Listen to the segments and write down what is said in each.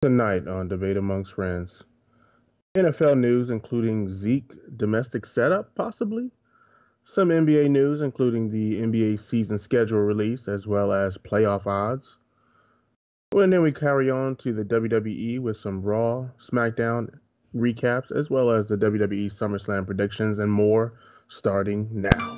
Tonight on Debate Amongst Friends, NFL news including Zeke domestic setup, possibly. Some NBA news including the NBA season schedule release as well as playoff odds. And then we carry on to the WWE with some Raw, SmackDown recaps as well as the WWE SummerSlam predictions and more starting now.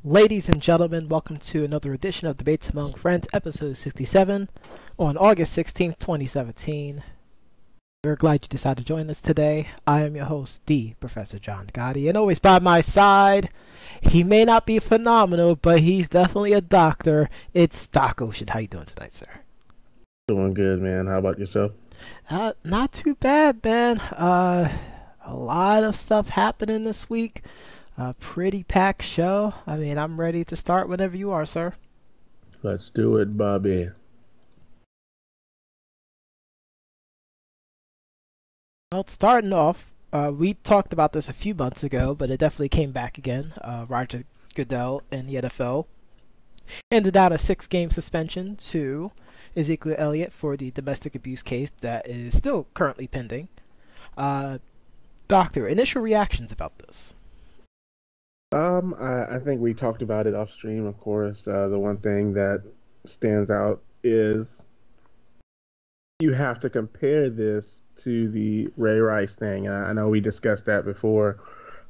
Ladies and gentlemen, welcome to another edition of Debates Among Friends, episode 67, on August 16th, 2017. We're glad you decided to join us today. I am your host, the Professor John Gotti, and always by my side, he may not be phenomenal, but he's definitely a doctor. It's Doc Ocean. How you doing tonight, sir? Doing good, man. How about yourself? Not too bad, man. A lot of stuff happening this week. A pretty packed show. I mean, I'm ready to start whenever you are, sir. Let's do it, Bobby. Well, starting off, we talked about this a few months ago, but it definitely came back again. Roger Goodell in the NFL handed out a 6-game suspension to Ezekiel Elliott for the domestic abuse case that is still currently pending. Doctor, initial reactions about this? I think we talked about it off stream, of course. The one thing that stands out is you have to compare this to the Ray Rice thing. I know we discussed that before,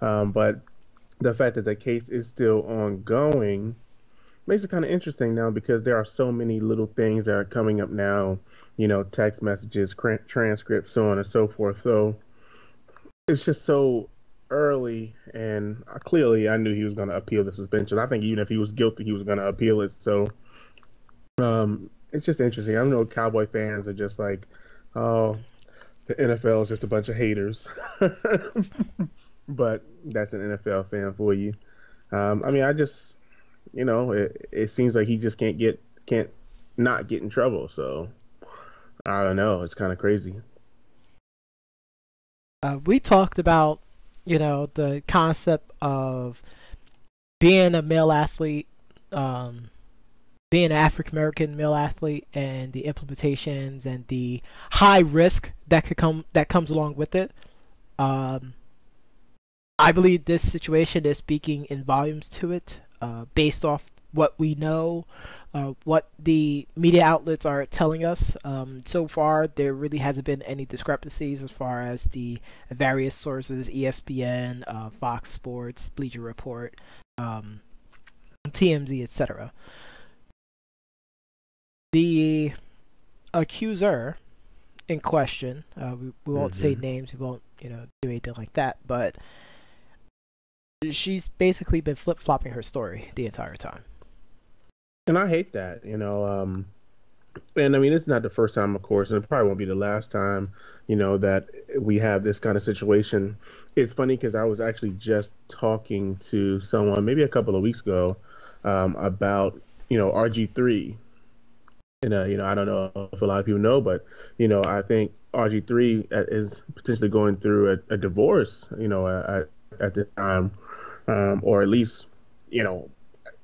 but the fact that the case is still ongoing makes it kind of interesting now because there are so many little things that are coming up now, text messages, transcripts, so on and so forth. So it's just so early, and clearly I knew he was going to appeal the suspension. I think even if he was guilty, he was going to appeal it. So it's just interesting. I know Cowboy fans are just like, oh, the NFL is just a bunch of haters. But that's an NFL fan for you. I mean, I just, it seems like he just can't not get in trouble. So I don't know. It's kind of crazy. We talked about, the concept of being a male athlete, being an African American male athlete, and the implementations and the high risk that comes along with it. Um, I believe this situation is speaking in volumes to it, based off what we know, what the media outlets are telling us. So far, there really hasn't been any discrepancies as far as the various sources: ESPN, Fox Sports, Bleacher Report, um, TMZ, etc. The accuser in question, we won't say Mm-hmm. names, we won't do anything like that, but she's basically been flip flopping her story the entire time. And I hate that. And I mean, it's not the first time, of course, and it probably won't be the last time, that we have this kind of situation. It's funny because I was actually just talking to someone maybe a couple of weeks ago about, RG3. I don't know if a lot of people know, but, I think RG3 is potentially going through a divorce, at the time, or at least, you know,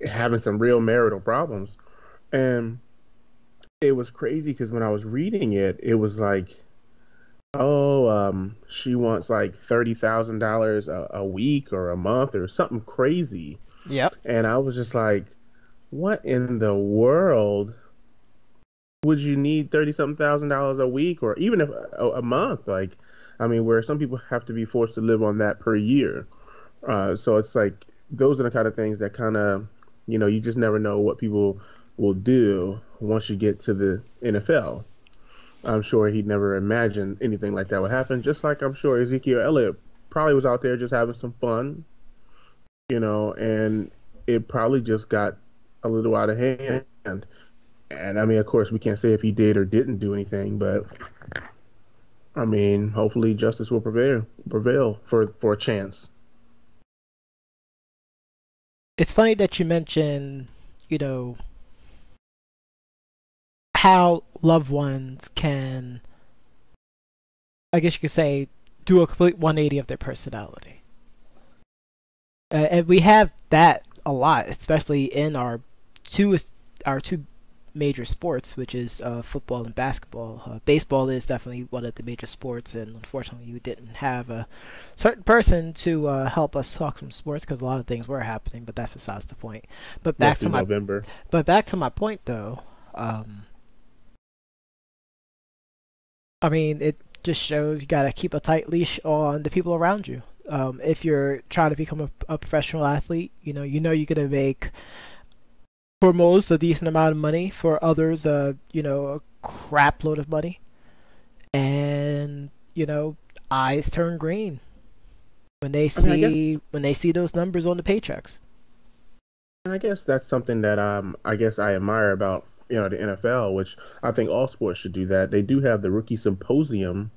having some real marital problems. And it was crazy because when I was reading it, it was like, oh, she wants like $30,000 a week or a month or something crazy. Yep. And I was just like, what in the world would you need 30 something $1,000 a week or even if a month? Like, I mean, where some people have to be forced to live on that per year. So it's like those are the kind of things that kind of, you just never know what people will do once you get to the NFL. I'm sure he'd never imagined anything like that would happen. Just like I'm sure Ezekiel Elliott probably was out there just having some fun, and it probably just got a little out of hand. And I mean, of course, we can't say if he did or didn't do anything, but I mean, hopefully justice will prevail for a chance. It's funny that you mention, you know, how loved ones can, I guess you could say, do a complete 180 of their personality. And we have that a lot, especially in two our two major sports, which is football and basketball. Baseball is definitely one of the major sports, and unfortunately, we didn't have a certain person to help us talk some sports because a lot of things were happening. But that's besides the point. But back Mostly to my November. back to my point though. Um, I mean, it just shows you gotta keep a tight leash on the people around you. If you're trying to become a professional athlete, you're gonna make for most a decent amount of money, for others, a crap load of money, and eyes turn green when they I mean, I guess see when they see those numbers on the paychecks. I guess that's something that I guess I admire about the NFL, which I think all sports should do that. They do have the rookie symposium,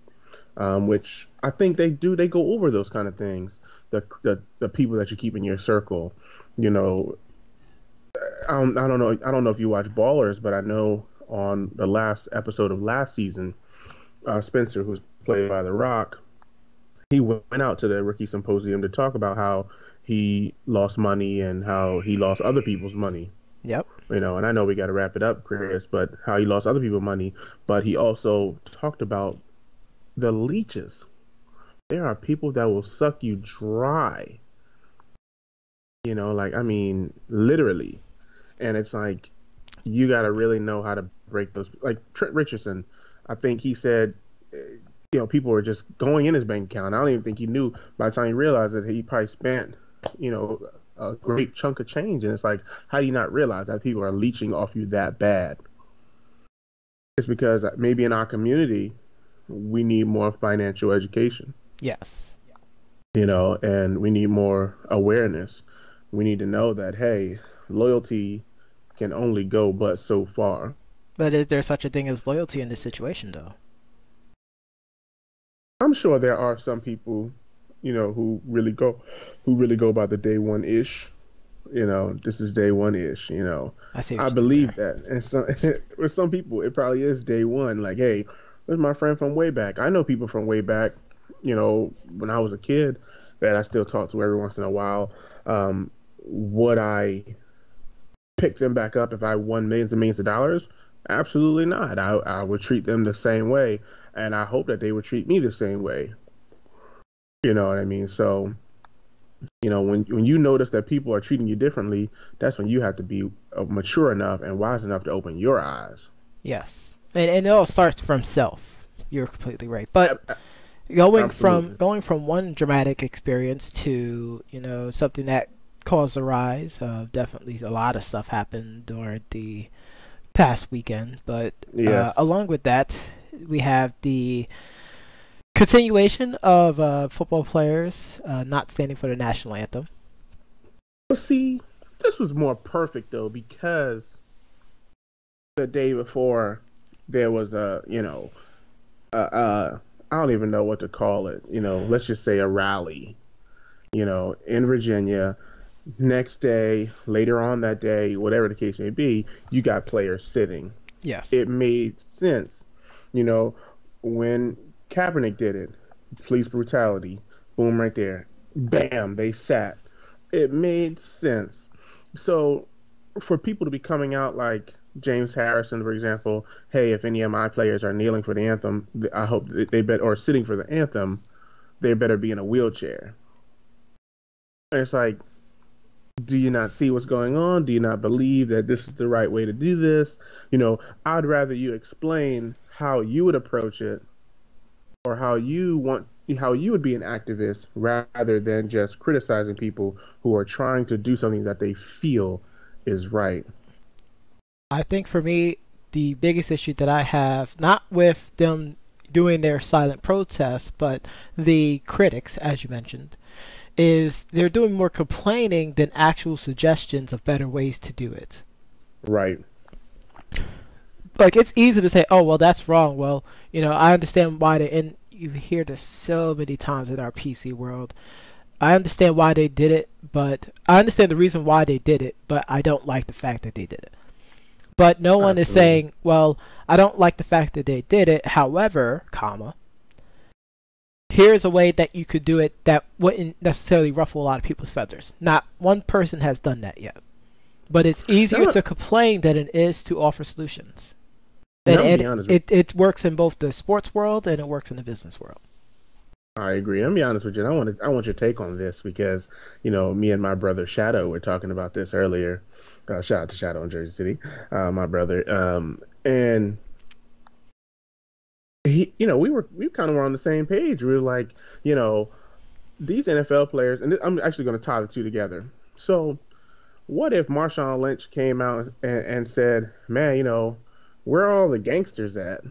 which I think they go over those kind of things. The people that you keep in your circle, you know, I don't know if you watch Ballers, but I know on the last episode of last season, Spencer, who's played by The Rock, he went out to the rookie symposium to talk about how he lost money and how he lost other people's money. Yep. And I know we got to wrap it up, Chris, but how he lost other people's money, but he also talked about the leeches. There are people that will suck you dry, like I mean, literally. And it's like you got to really know how to break those. Like Trent Richardson, I think he said, people were just going in his bank account. I don't even think he knew by the time he realized that he probably spent, you know, a great chunk of change. And it's like, how do you not realize that people are leeching off you that bad? It's because maybe in our community, we need more financial education, Yes. and we need more awareness. We need to know that, hey, loyalty can only go but so far. But is there such a thing as loyalty in this situation, though? I'm sure there are some people, who really go by the day one ish. This is day one ish. I see I what you did there. believe that, and some with some people, it probably is day one. Like, hey, there's my friend from way back. I know people from way back. When I was a kid, that I still talk to every once in a while. Would I pick them back up if I won millions and millions of dollars? Absolutely not. I would treat them the same way, and I hope that they would treat me the same way. You know what I mean? So, when you notice that people are treating you differently, that's when you have to be mature enough and wise enough to open your eyes. Yes, and it all starts from self. You're completely right. But going from Absolutely. one dramatic experience to something that caused a rise, definitely a lot of stuff happened during the past weekend. But Yes. along with that, we have the continuation of football players not standing for the national anthem. But see, this was more perfect though because the day before there was I don't even know what to call it. Let's just say a rally. In Virginia. Next day, later on that day, whatever the case may be, you got players sitting. Yes. It made sense. You know, when Kaepernick did it, police brutality, boom, right there. Bam, they sat. It made sense. So for people to be coming out like James Harrison, for example, hey, if any of my players are kneeling for the anthem, I hope they bet or sitting for the anthem, they better be in a wheelchair. And it's like, do you not see what's going on? Do you not believe that this is the right way to do this? I'd rather you explain how you would approach it or how you would be an activist rather than just criticizing people who are trying to do something that they feel is right. I think for me, the biggest issue that I have, not with them doing their silent protests, but the critics, as you mentioned, is they're doing more complaining than actual suggestions of better ways to do it. Right. Like it's easy to say, "Oh, well, that's wrong." Well, I understand why they and you hear this so many times in our PC world. I understand why they did it, but I understand the reason why they did it, but I don't like the fact that they did it. But no one is Absolutely. saying, well, I don't like the fact that they did it. However, comma, here's a way that you could do it that wouldn't necessarily ruffle a lot of people's feathers. Not one person has done that yet. But it's easier Now, to complain than it is to offer solutions. And now I'm gonna be honest with it works in both the sports world and it works in the business world. you. I agree. I'm gonna be honest with you. And I want your take on this because me and my brother Shadow were talking about this earlier. Shout out to Shadow in Jersey City, my brother. And we kind of were on the same page. We were like, you know, these NFL players, and I'm actually going to tie the two together. So, what if Marshawn Lynch came out and said, "Man, where are all the gangsters at?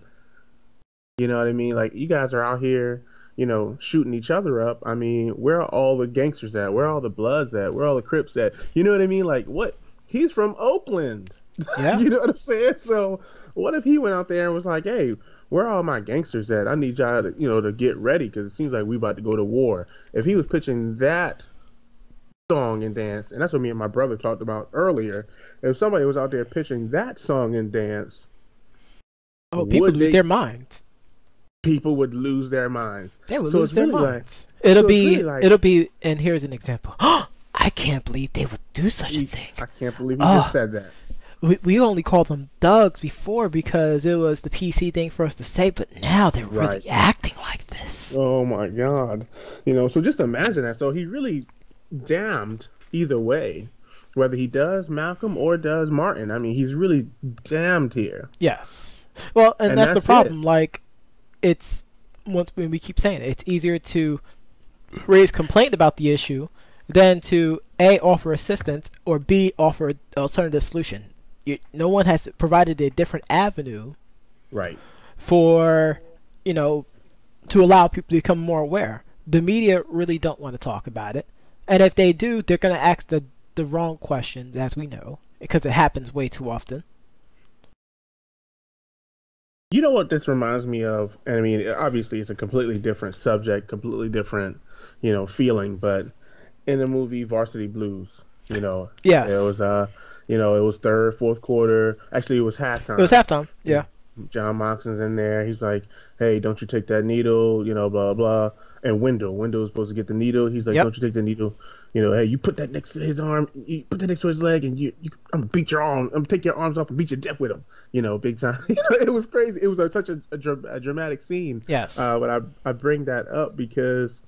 You know what I mean? Like, you guys are out here, shooting each other up. I mean, where are all the gangsters at? Where are all the Bloods at? Where are all the Crips at? You know what I mean? Like, what? He's from Oakland. Yeah. You know what I'm saying? So, what if he went out there and was like, "Hey, where are all my gangsters at? I need y'all to, to get ready because it seems like we about to go to war." If he was pitching that song and dance, and that's what me and my brother talked about earlier. If somebody was out there pitching that song and dance, Oh, people would lose they their minds. people would lose their minds. They would So lose it's their really like minds. It'll so it's be really like it'll be and here's an example. I can't believe they would do such a thing. I can't believe he just Oh, said that. we only called them thugs before because it was the PC thing for us to say, but now they're Right. really acting like this. Oh my God. So just imagine that. So he really damned either way. Whether he does Malcolm or does Martin. I mean, he's really damned here. Yes. Well, and And that's the that's it. problem. Like, it's once when we keep saying it, it's easier to raise complaint about the issue than to a offer assistance or b offer an alternative solution. No one has provided a different avenue Right. for you know to allow people to become more aware. The media really don't want to talk about it, and if they do, they're going to ask the wrong questions, as we know, because it happens way too often. You know what this reminds me of? And I mean, obviously, it's a completely different subject, completely different, feeling. But in the movie Varsity Blues, it Yes, was it was third, fourth quarter. Actually, it was it was halftime. halftime. You Yeah. know, John Moxon's in there. He's like, "Hey, don't you take that needle?" Blah blah. And Wendell was supposed to get the needle. He's like, Yep. "Don't you take the needle?" Hey, you put that next to his arm. You put that next to his leg, and I'm gonna beat your arm. I'm gonna take your arms off and beat you to death with them. Big time. It was crazy. It was such a dramatic scene. Yes. But I bring that up because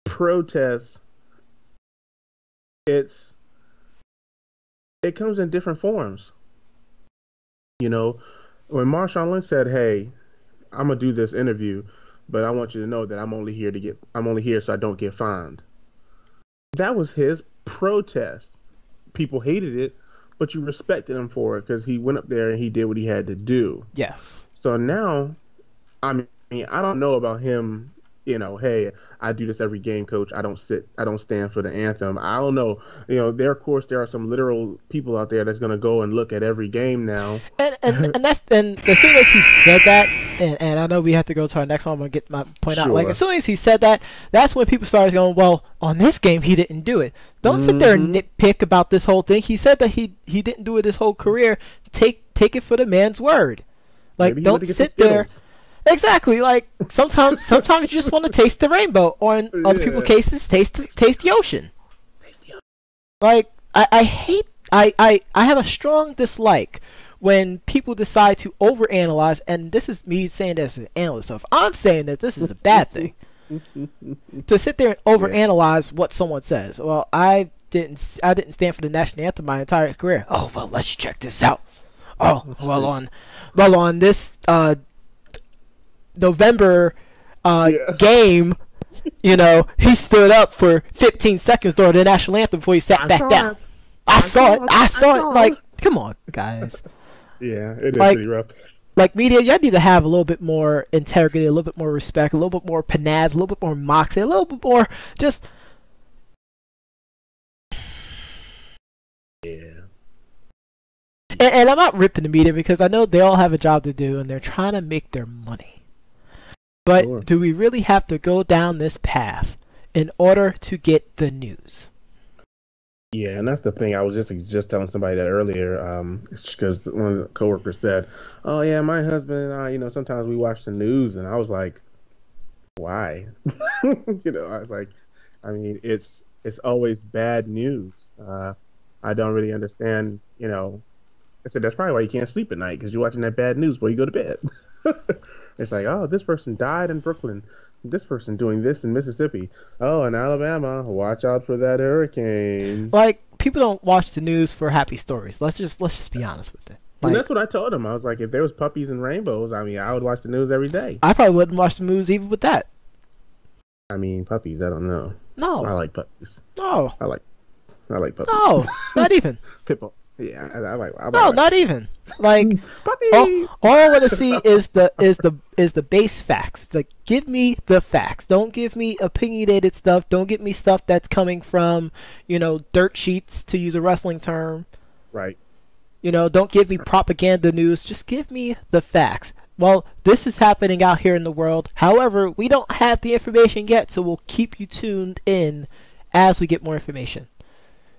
protests, it's it comes in different forms. You know, when Marshawn Lynch said, "Hey, I'm gonna do this interview, but I want you to know that I'm only here so I don't get fined." That was his protest. People hated it, but you respected him for it because he went up there and he did what he had to do. Yes. So now, I mean, I don't know about him. Hey, I do this every game, coach. I don't stand for the anthem. I don't know. Of course, there are some literal people out there that's gonna go and look at every game now. And that's and as soon as he said that, and I know we have to go to our next one. I'm gonna get my point out. Like as Sure. soon as he said that, that's when people started going, well, on this game he didn't do it. Don't sit there and Mm-hmm. nitpick about this whole thing. He said that he didn't do it his whole career. Take it for the man's word. Like Maybe he went don't to get some sit there. Skittles. Exactly. Like sometimes you just want to taste the rainbow, or in other people's Yeah. cases, taste the ocean. Tasty. Like I hate I have a strong dislike when people decide to overanalyze, and this is me saying this as an analyst. So if I'm saying that this is a bad thing, to sit there and Yeah. overanalyze what someone says. Well, I didn't stand for the national anthem my entire career. Oh well, let's check this out. Oh Let's well see. on this November Yeah. game, he stood up for 15 seconds during the national anthem before he sat I back saw down. it. I I saw it. saw it. I I saw it. saw Like, it. come on, guys. Yeah, it is Like, pretty rough. like media, you need to have a little bit more integrity, a little bit more respect, a little bit more panache, a little bit more moxie, a little bit more just. Yeah. And I'm not ripping the media because I know they all have a job to do and they're trying to make their money. But Sure. do we really have to go down this path in order to get the news? Yeah, and that's the thing. I was just telling somebody that earlier, because one of the coworkers said, "Oh yeah, my husband and I, sometimes we watch the news," and I was like, "Why?" I was like, I mean, it's always bad news. I don't really understand. I said that's probably why you can't sleep at night because you're watching that bad news before you go to bed. It's like, oh, this person died in Brooklyn. This person doing this in Mississippi. Oh, in Alabama, watch out for that hurricane. Like, people don't watch the news for happy stories. Let's just be honest with it. And Like, that's what I told him. I was like, if there was puppies and rainbows, I mean, I would watch the news every day. I probably wouldn't watch the news even with that. I mean, puppies, I don't know. I No, like puppies. no, I like I like puppies. no, not even. Pitbull. Yeah, I like No, not watching even. Like, puppies. all I want to see is the base facts. Like, give me the facts. Don't give me opinionated stuff. Don't give me stuff that's coming from, dirt sheets, to use a wrestling term. Right. Don't give me propaganda news. Just give me the facts. Well, this is happening out here in the world. However, we don't have the information yet, so we'll keep you tuned in as we get more information.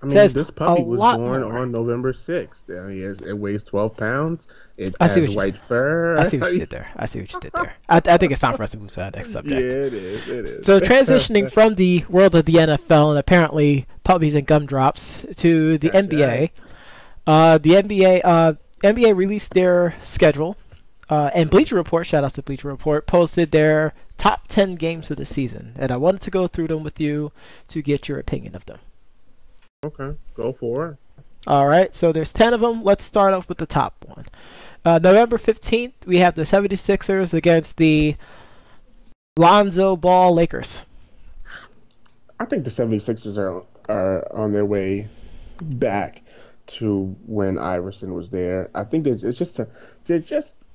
I mean, Says this a puppy was lot born more. on November 6th. I mean, it weighs 12 pounds. It I see has what you did. white fur. I see what you did there. I see what you did there. I think it's time for us to move to that next Yeah, subject. it is. It So is. transitioning from the world of the NFL and apparently puppies and gumdrops to the That's NBA. right. The NBA released their schedule, and Bleacher Report, shout out to Bleacher Report, posted their top 10 games of the season, and I wanted to go through them with you to get your opinion of them. Okay, go for it. All right, so there's 10 of them. Let's start off with the top one. November 15th, we have the 76ers against the Lonzo Ball Lakers. I think the 76ers are on their way back to when Iverson was there. I think they're just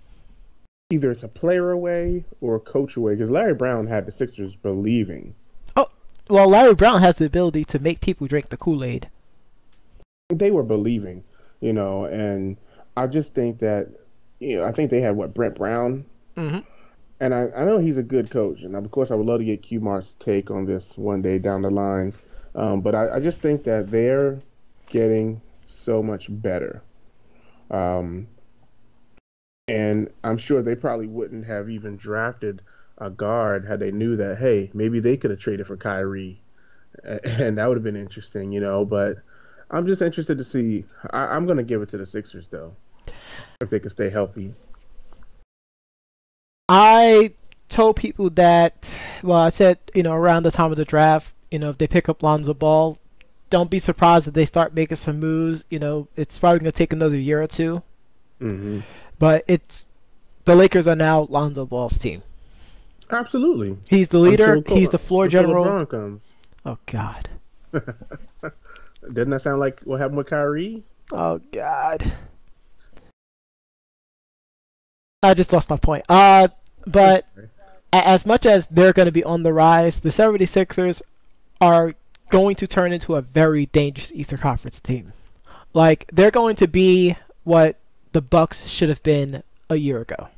either it's a player away or a coach away because Larry Brown had the Sixers believing. Oh, well, Larry Brown has the ability to make people drink the Kool-Aid. They were believing, and I just think that, I think they had what, Brett Brown, Hmm. and I know he's a good coach, and of course I would love to get Q Mart's take on this one day down the line, but I just think that they're getting so much better, um, and I'm sure they probably wouldn't have even drafted a guard had they knew that, hey, maybe they could have traded for Kyrie, and that would have been interesting, but. I'm just interested to see. I'm going to give it to the Sixers, though, if they can stay healthy. I told people that, well, I said, around the time of the draft, if they pick up Lonzo Ball, don't be surprised if they start making some moves. It's probably going to take another year or two, Hmm. but the Lakers are now Lonzo Ball's team. Absolutely. He's the leader. Until He's the floor until general. LeBron comes. Oh God. Doesn't that sound like what happened with Kyrie? Oh God. I just lost my point. But as much as they're going to be on the rise, the 76ers are going to turn into a very dangerous Eastern Conference team. Like, they're going to be what the Bucks should have been a year ago.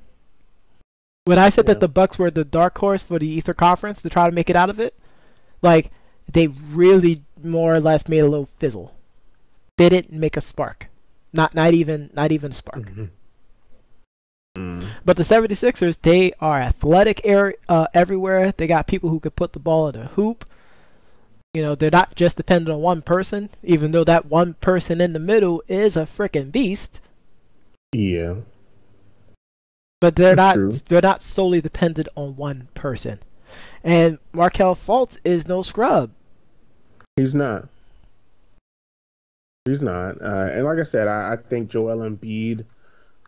When I said that Yeah. the Bucks were the dark horse for the Eastern Conference to try to make it out of it, like, they really more or less made a little fizzle. They didn't make a spark. Not even a spark. Hmm. Mm. But the 76ers, they are athletic everywhere. They got people who could put the ball in a hoop. They're not just dependent on one person, even though that one person in the middle is a freaking beast. Yeah, But they're that's not true. they're not solely dependent on one person. And Markel Fultz is no scrub. He's not. He's not. And like I said, I think Joel Embiid.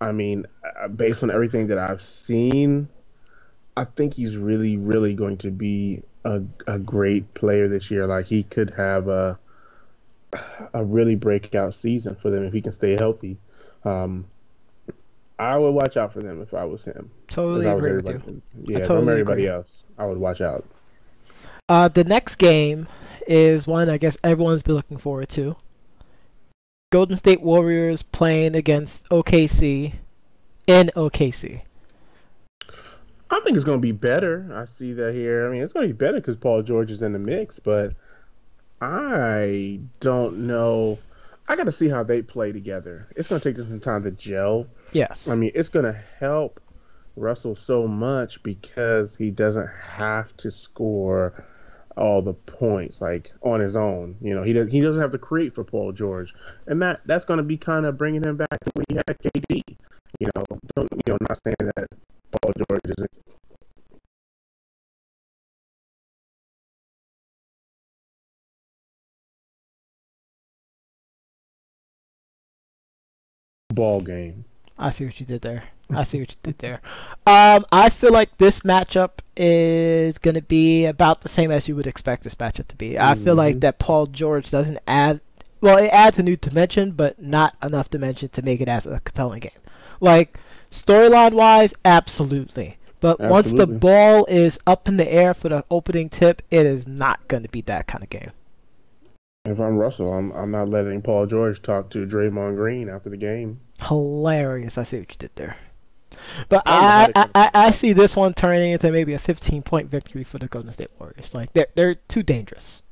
I mean, based on everything that I've seen, I think he's really, really going to be a great player this year. Like he could have a really breakout season for them if he can stay healthy. Um, I would watch out for them if I was him. If Totally I was agree with everybody, you. I yeah. If I'm totally everybody agree. else, I would watch out. The next game is one I guess everyone's been looking forward to. Golden State Warriors playing against OKC in OKC. I think it's going to be better. I see that here. I mean, it's going to be better because Paul George is in the mix, but I don't know. I got to see how they play together. It's going to take them some time to gel. I Yes. mean, it's going to help Russell so much because he doesn't have to score all the points like on his own. He doesn't have to create for Paul George, and that's going to be kind of bringing him back to when he had KD. Don't, not saying that Paul George isn't ball game. I see what you did there. I see what you did there. I feel like this matchup is going to be about the same as you would expect this matchup to be. I feel like Hmm. that Paul George doesn't add, well, it adds a new dimension, but not enough dimension to make it as a compelling game. Like, storyline wise, absolutely. But once the Absolutely. ball is up in the air for the opening tip, it is not going to be that kind of game. If I'm Russell, I'm not letting Paul George talk to Draymond Green after the game. Hilarious. I see what you did there. But I don't know how I, they're I, going to I come back. see this one turning into maybe a 15-point victory for the Golden State Warriors. Like they're too dangerous.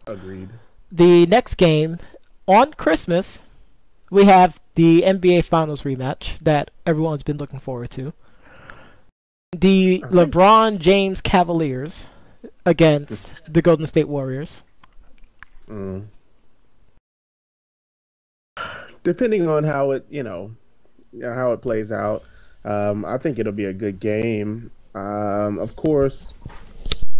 Agreed. The next game on Christmas, we have the NBA Finals rematch that everyone's been looking forward to. The I think LeBron James Cavaliers against the Golden State Warriors. mm, depending on how how it plays out, I think it'll be a good game. Of course,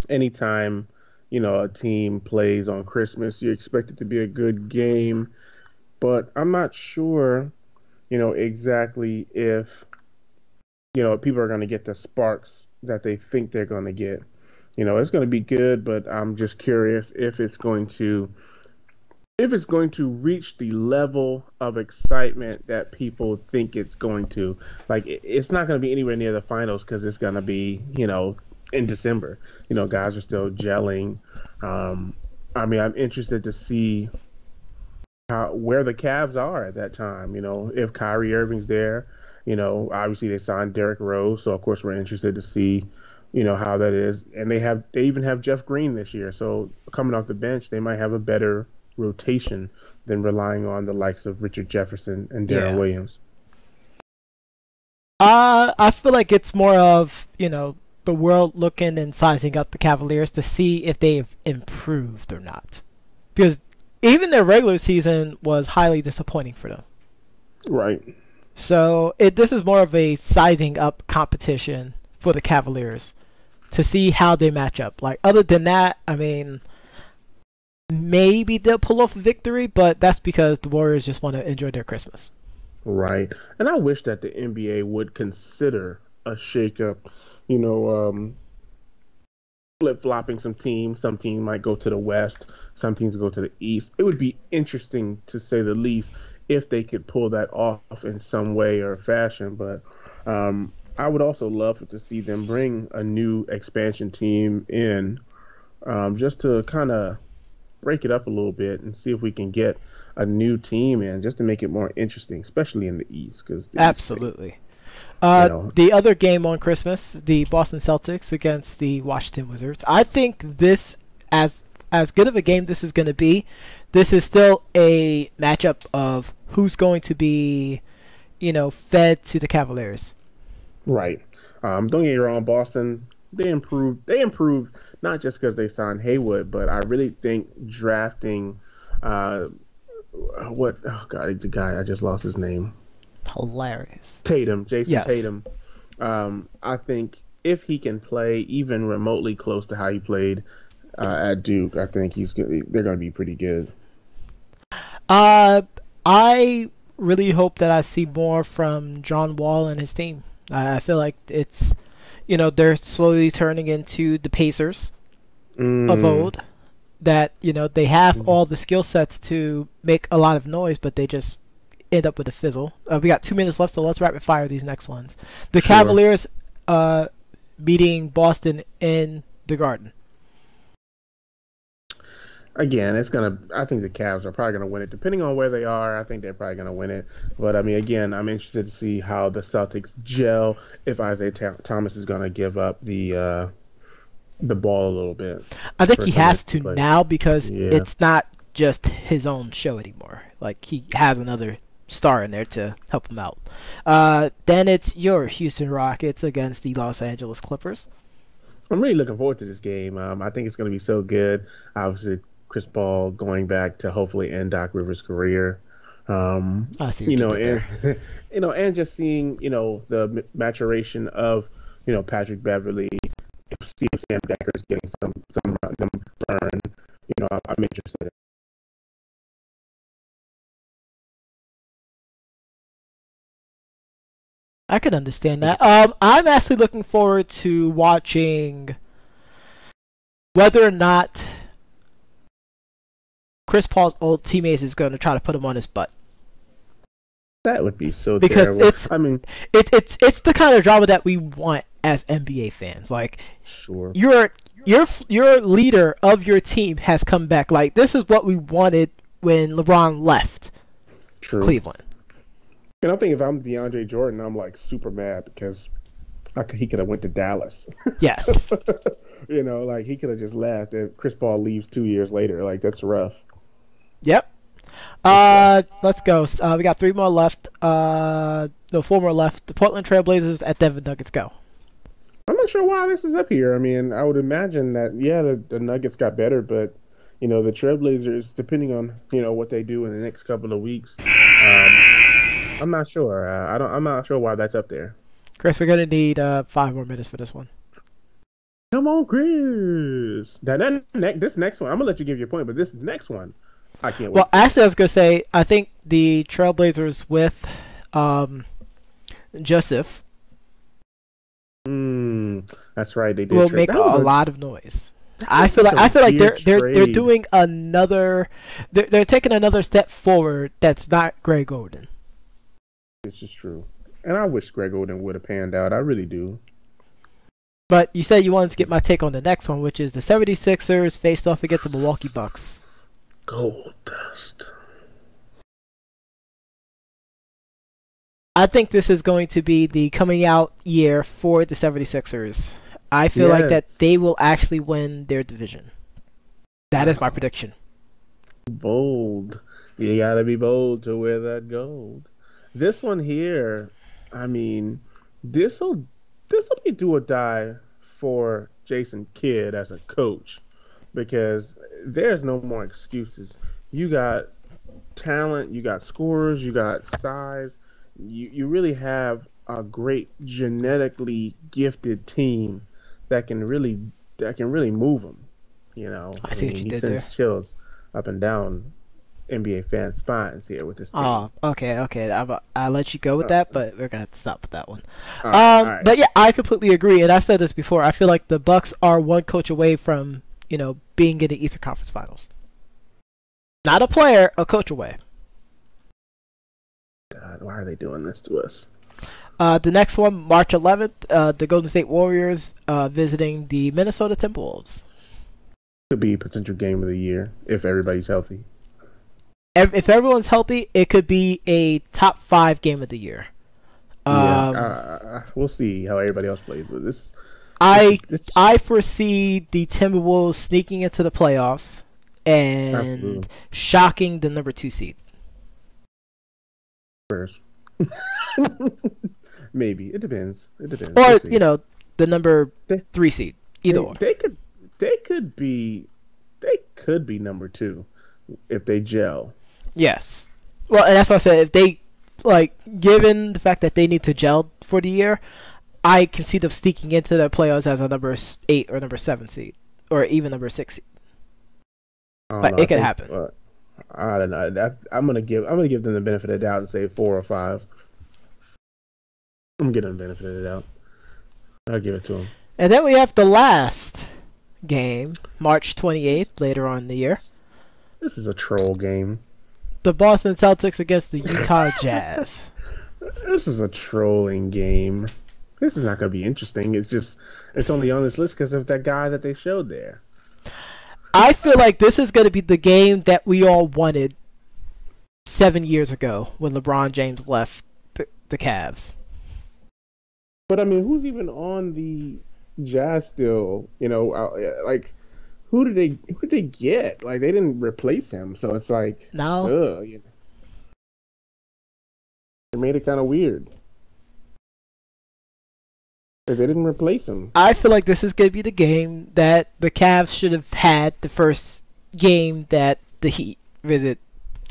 anytime a team plays on Christmas, you expect it to be a good game. But I'm not sure, exactly if people are going to get the sparks that they think they're going to get. It's going to be good, but I'm just curious if it's going to reach the level of excitement that people think it's going to. Like it's not going to be anywhere near the finals because it's going to be in December. Guys are still gelling. Um, I mean, I'm interested to see where the Cavs are at that time. If Kyrie Irving's there, obviously they signed Derrick Rose, so of course we're interested to see, how that is. And they even have Jeff Green this year, so coming off the bench, they might have a better rotation than relying on the likes of Richard Jefferson and Darren Yeah. Williams. I feel like it's more of the world looking and sizing up the Cavaliers to see if they've improved or not. Because even their regular season was highly disappointing for them. Right. So this is more of a sizing up competition for the Cavaliers to see how they match up. Like other than that, I mean, maybe they'll pull off a victory, but that's because the Warriors just want to enjoy their Christmas. Right. And I wish that the NBA would consider a shakeup. You know, flip flopping some teams. Some teams might go to the West, some teams go to the East. It would be interesting to say the least if they could pull that off in some way or fashion. But I would also love to see them bring a new expansion team in just to kind of break it up a little bit and see if we can get a new team in just to make it more interesting, especially in the East because the East state, Absolutely. you know, The other game on Christmas, the Boston Celtics against the Washington Wizards. I think this, as good of a game this is going to be, this is still a matchup of who's going to be, fed to the Cavaliers. right. Don't get me wrong, Boston, they improved. They improved not just because they signed Haywood, but I really think drafting uh what oh god, the guy I just lost his name. Hilarious. Tatum, Jason Yes. Tatum. I think if he can play even remotely close to how he played at Duke, I think they're going to be pretty good. Uh, I really hope that I see more from John Wall and his team. I feel like they're slowly turning into the Pacers of Mm. old. That they have all the skill sets to make a lot of noise, but they just end up with a fizzle. We got 2 minutes left, so let's rapid fire these next ones. The Sure. Cavaliers beating Boston in the Garden. Again, it's gonna. I think the Cavs are probably gonna win it, depending on where they are. I think they're probably gonna win it. But I mean, again, I'm interested to see how the Celtics gel. If Thomas is gonna give up the ball a little bit I think for he some of has his key to players. now because Yeah, it's not just his own show anymore. Like he has another star in there to help him out. Then it's your Houston Rockets against the Los Angeles Clippers. I'm really looking forward to this game. I think it's gonna be so good. Obviously, Chris Paul going back to hopefully end Doc Rivers' career. I see what you did there. And and just seeing the maturation of Patrick Beverly. See if Sam Decker's getting some burn. I'm interested. I can understand In. that. I'm actually looking forward to watching whether or not Chris Paul's old teammates is going to try to put him on his butt That would be so because terrible. I mean, it's the kind of drama that we want as NBA fans. Like sure, your leader of your team has come back. Like this is what we wanted when LeBron left true. Cleveland. And I think if I'm DeAndre Jordan, I'm like super mad because he could have went to Dallas. Yes. Like he could have just left, and Chris Paul leaves 2 years later. Like that's rough. Yep. That's rough. Let's go. We got three more left. No, four more left. The Portland Trailblazers at Denver Nuggets. Go. I'm not sure why this is up here. I mean, I would imagine that yeah, the Nuggets got better, but the Trailblazers, depending on what they do in the next couple of weeks, I'm not sure. I'm not sure why that's up there. Chris, we're gonna need 5 more minutes for this one. Come on, Chris. This next one, I'm gonna let you give your point, but this next one, I can't Well, wait for. actually, I was gonna say I think the Trailblazers with um, Joseph That's right. They did will trade. make a lot of noise. That was such a I feel like weird they're trade. doing another they're taking another step forward that's not Greg Oden. It's just true, and I wish Greg Oden would have panned out. I really do. But you said you wanted to get my take on the next one, which is the 76ers faced off against the Milwaukee Bucks. Gold dust. I think this is going to be the coming out year for the 76ers. I feel like that Yes, they will actually win their division. That is my wow, prediction. bold. You gotta be bold to wear that gold. This one here, I mean, this'll this'll be do or die for Jason Kidd as a coach because there's no more excuses. You got talent, you got scorers, you got size. You really have a great genetically gifted team that can really move them. I I see what mean, you he did there. sends chills up and down NBA fan spines here with this team. Oh, okay, okay. I'll let you go with Uh, that, but we're gonna have to stop with that one. all right, all right. But yeah, I completely agree, and I've said this before. I feel like the Bucks are one coach away from being in the Eastern Conference Finals. Not a player, a coach away. God, why are they doing this to us? The next one, March 11th, the Golden State Warriors visiting the Minnesota Timberwolves. Could be potential game of the year if everybody's healthy. If everyone's healthy, it could be a top five game of the year. Yeah, Um, we'll see how everybody else plays, but this is I this I foresee the Timberwolves sneaking into the playoffs and absolutely shocking the number two seed. first. Maybe it depends. It depends. We'll Or, see. the number They, three seed. Either they or. they could they could be they could be number two if they gel. Yes. Well, and that's why I said if they, like, given the fact that they need to gel for the year, I can see them sneaking into the playoffs as a number eight or number seven seed, or even number six seed. I don't But know. I it could think happen. I don't know. I'm gonna give them the benefit of the doubt and say 4 or 5. I'm gonna give them the benefit of the doubt. I'll give it to them. And then we have the last game, March 28th, later on in the year. This is a troll game. The Boston Celtics against the Utah Jazz. This is a trolling game. This is not going to be interesting. It's only on this list because of that guy that they showed there. I feel like this is going to be the game that we all wanted 7 years ago when LeBron James left the Cavs. But I mean, who's even on the Jazz still? Like who did they get? Like they didn't replace him, so it's like, Now, it made it kind of weird. Like they didn't replace him. I feel like this is going to be the game that the Cavs should have had the first game that the Heat visit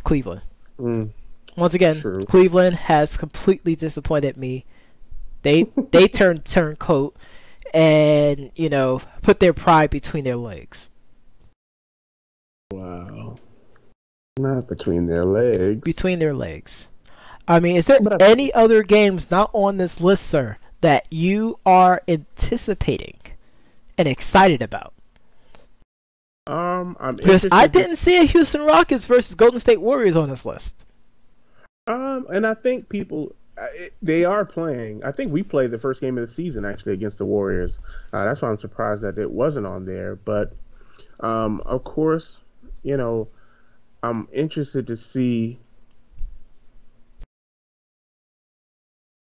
Cleveland. Mm, Once again, true. Cleveland has completely disappointed me. They turned turncoat and put their pride between their legs. Wow. Not between their legs. Between their legs. I mean, is there But any other games not on this list, sir, that you are anticipating and excited about? I'm Because I interested didn't see a Houston Rockets versus Golden State Warriors on this list. and I think people they are playing. I think we played the first game of the season actually against the Warriors. That's why I'm surprised that it wasn't on there. But of course, you know, I'm interested to see.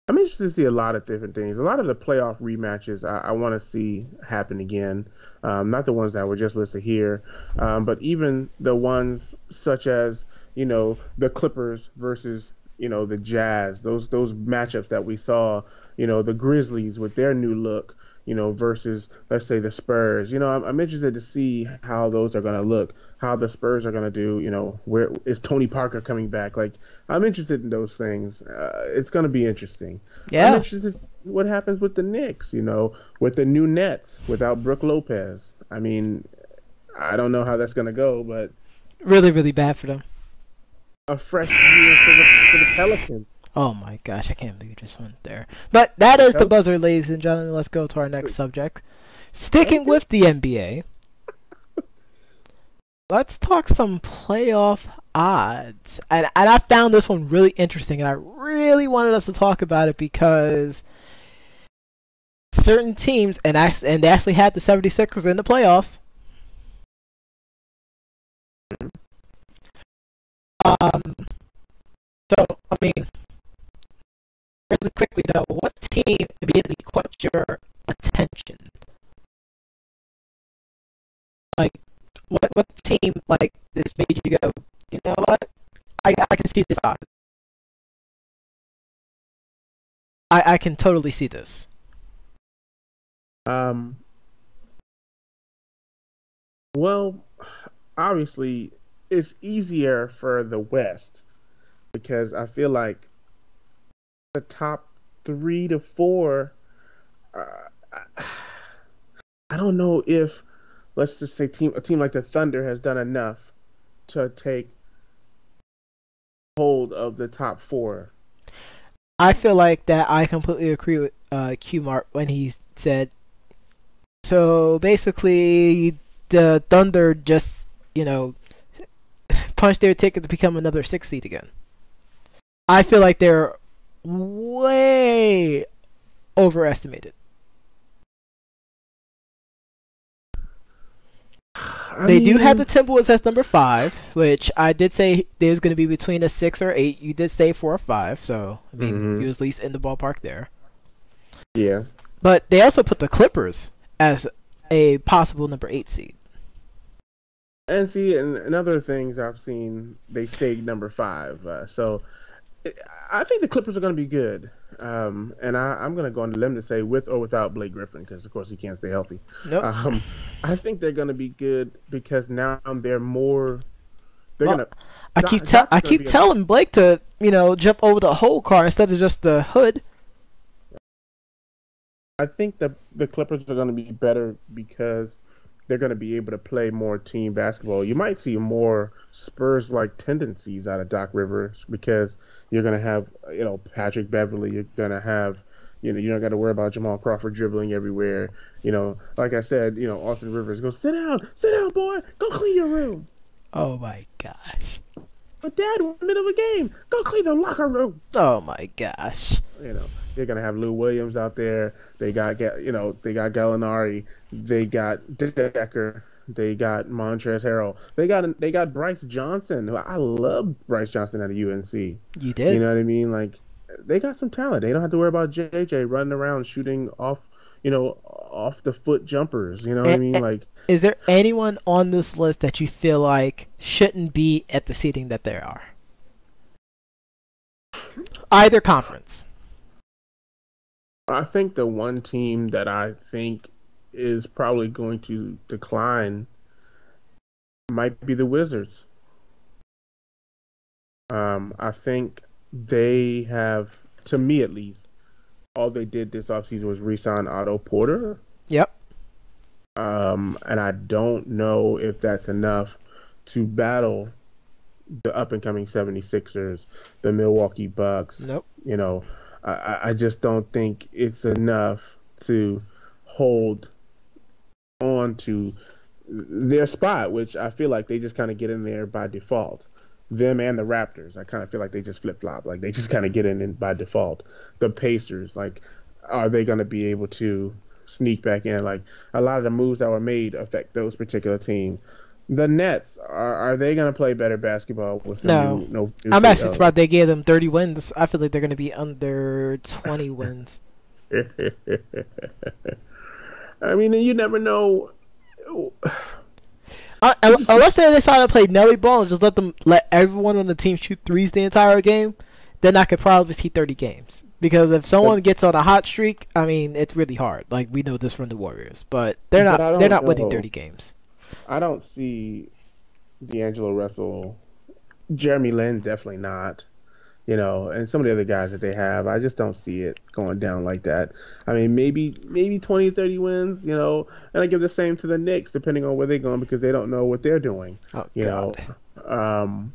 I'm interested to see a lot of different things. A lot of the playoff rematches I want to see happen again. Not the ones that were just listed here, but even the ones such as the Clippers versus the Jazz. Those matchups that we saw. The Grizzlies with their new look. Versus let's say the Spurs. I'm interested to see how those are going to look, how the Spurs are going to do. Where is Tony Parker coming back? Like I'm interested in those things. It's going to be interesting. I'm Yeah, interested to see what happens with the Knicks. With the new Nets without Brooke Lopez. I mean, I don't know how that's going to go, but really, really bad for them. a fresh year for the Pelicans. Oh my gosh, I can't believe you just went there. But that The is the Pel- buzzer, ladies and gentlemen. Let's go to our next subject. Sticking okay. with the NBA, let's talk some playoff odds. And I found this one really interesting, and I really wanted us to talk about it because certain teams, and they actually had the 76ers in the playoffs. Um, so, I mean, really quickly though, what team immediately caught your attention? Like, what team like this made you go, you know what? I can see this. I can totally see this. Um. Well, obviously, it's easier for the West because I feel like the top 3 to 4. Uh, I don't know if let's just say a team like the Thunder has done enough to take hold of the top 4. I feel like that I completely agree with Q Mart when he said so. Basically, the Thunder just you know punched their ticket to become another six seed again. I feel like they're way overestimated. I They do have the mean, Timberwolves as number five, which I did say there's going to be between a 6 or 8. You did say 4 or 5, so I mean you hmm was at least in the ballpark there. yeah. But they also put the Clippers as a possible number 8 seed. And see, and other things I've seen, they stayed number 5. So I think the Clippers are going to be good. And I'm going to go on the limb to say with or without Blake Griffin, because of course he can't stay healthy. Nope. Um, I think they're going to be good because now they're more. They're Well, going to. Doc is I going to keep be in. telling Blake to jump over the whole car instead of just the hood. I think the Clippers are going to be better because they're going to be able to play more team basketball. You might see more Spurs-like tendencies out of Doc Rivers because you're going to have, Patrick Beverly. You're going to have, you don't got to worry about Jamal Crawford dribbling everywhere. Like I said, Austin Rivers go sit down, boy, go clean your room. Oh my gosh. But Dad, we're in the middle of a game. Go clean the locker room. Oh my gosh. They're gonna have Lou Williams out there. They got Gallinari. They got Decker. They got Montrezl Harrell. They got Bryce Johnson. I love Bryce Johnson at UNC. You You did. know what I mean? Like they got some talent. They don't have to worry about JJ running around shooting off, off the foot jumpers. You know what I mean? Like Is there anyone on this list that you feel like shouldn't be at the seating that they are? Either conference. I think the one team that I think is probably going to decline might be the Wizards. I think they have, to me at least, all they did this offseason was re-sign Otto Porter. Yep. And I don't know if that's enough to battle the up and coming 76ers, the Milwaukee Bucks. Nope. You know, I just don't think it's enough to hold on to their spot, which I feel like they just kind of get in there by default. Them and the Raptors, I kind of feel like they just flip flop. Like they just kind of get in by default. The Pacers, like, are they going to be able to sneak back in? Like a lot of the moves that were made affect those particular teams. The Nets, are they going to play better basketball with a No. new I'm face? actually Oh. surprised they gave them 30 wins. I feel like they're going to be under 20 wins. I mean, you never know. Unless they decide to play Nelly ball and just let everyone on the team shoot threes the entire game, then I could probably see 30 games. Because if but someone gets on a hot streak, I mean, it's really hard. Like we know this from the Warriors, but they're but not I they're don't not winning know. 30 games. I don't see D'Angelo Russell, Jeremy Lin, definitely not. And some of the other guys that they have, I just don't see it going down like that. I mean, maybe 20, 30 wins, and I give the same to the Knicks, depending on where they're going, because they don't know what they're doing, Oh you know. God. Um,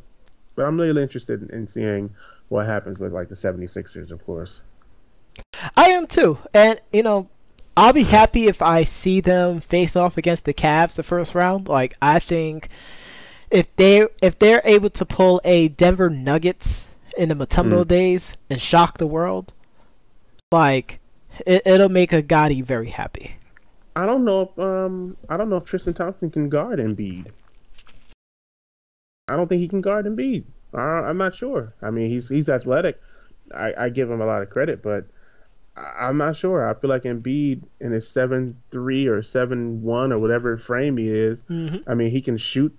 but I'm really interested in seeing what happens with like the 76ers, of course. I am too. And I'll be happy if I see them face off against the Cavs the first round. Like I think if they're able to pull a Denver Nuggets in the Matumbo Mm. days and shock the world, like it'll make a Gotti very happy. I don't know if Tristan Thompson can guard Embiid. I don't think he can guard Embiid. I'm not sure. I mean, he's athletic. I give him a lot of credit, but I'm not sure. I feel like Embiid in his 7'3" or 7'1" or whatever frame he is. Hmm. I mean, he can shoot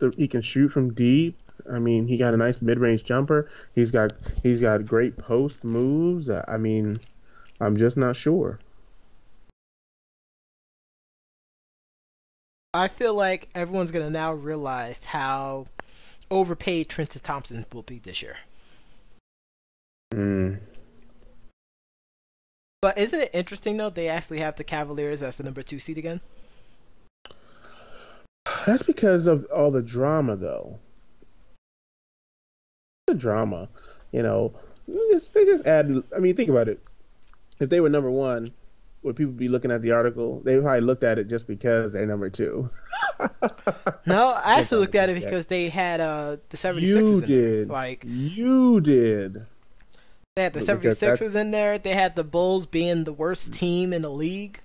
from deep. I mean, he got a nice mid-range jumper. He's got great post moves. I mean, I'm just not sure. I feel like everyone's gonna now realize how overpaid Tristan Thompson will be this year. Mm. But isn't it interesting though? They actually have the Cavaliers as the number 2 seed again. That's because of all the drama, though. The drama, you know, they just add. I mean, think about it. If they were number one, would people be looking at the article? They probably looked at it just because they're number two. No, I They actually probably looked at it did that. because they had the 76ers You in there. did. Like You did. they had the Because 76ers in there. They had the Bulls being the worst team in the league.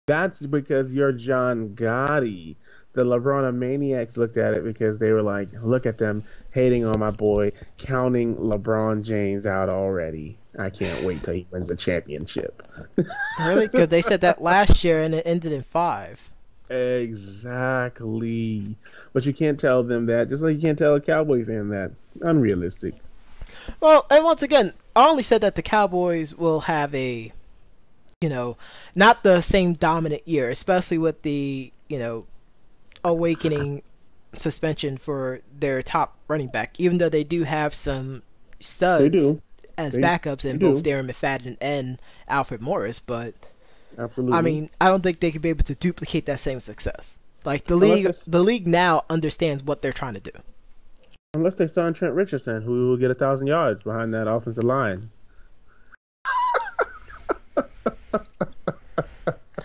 that's because you're John Gotti. The LeBron maniacs looked at it because they were like, look at them hating on my boy, counting LeBron James out already. I can't wait till he wins the championship. Really? Because they said that last year and it ended in 5. Exactly. But you can't tell them that, just like you can't tell a Cowboy fan that. Unrealistic. Well, and once again, I only said that the Cowboys will have a, you know, not the same dominant year, especially with the, awakening suspension for their top running back, even though they do have some They studs do. as They, backups they in both do. Darren McFadden and Alfred Morris, but I Absolutely. mean, I don't think they could be able to duplicate that same success. Like the Unless league, they, the league now understands what they're trying to do. unless they sign Trent Richardson, who will get 1,000 yards behind that offensive line.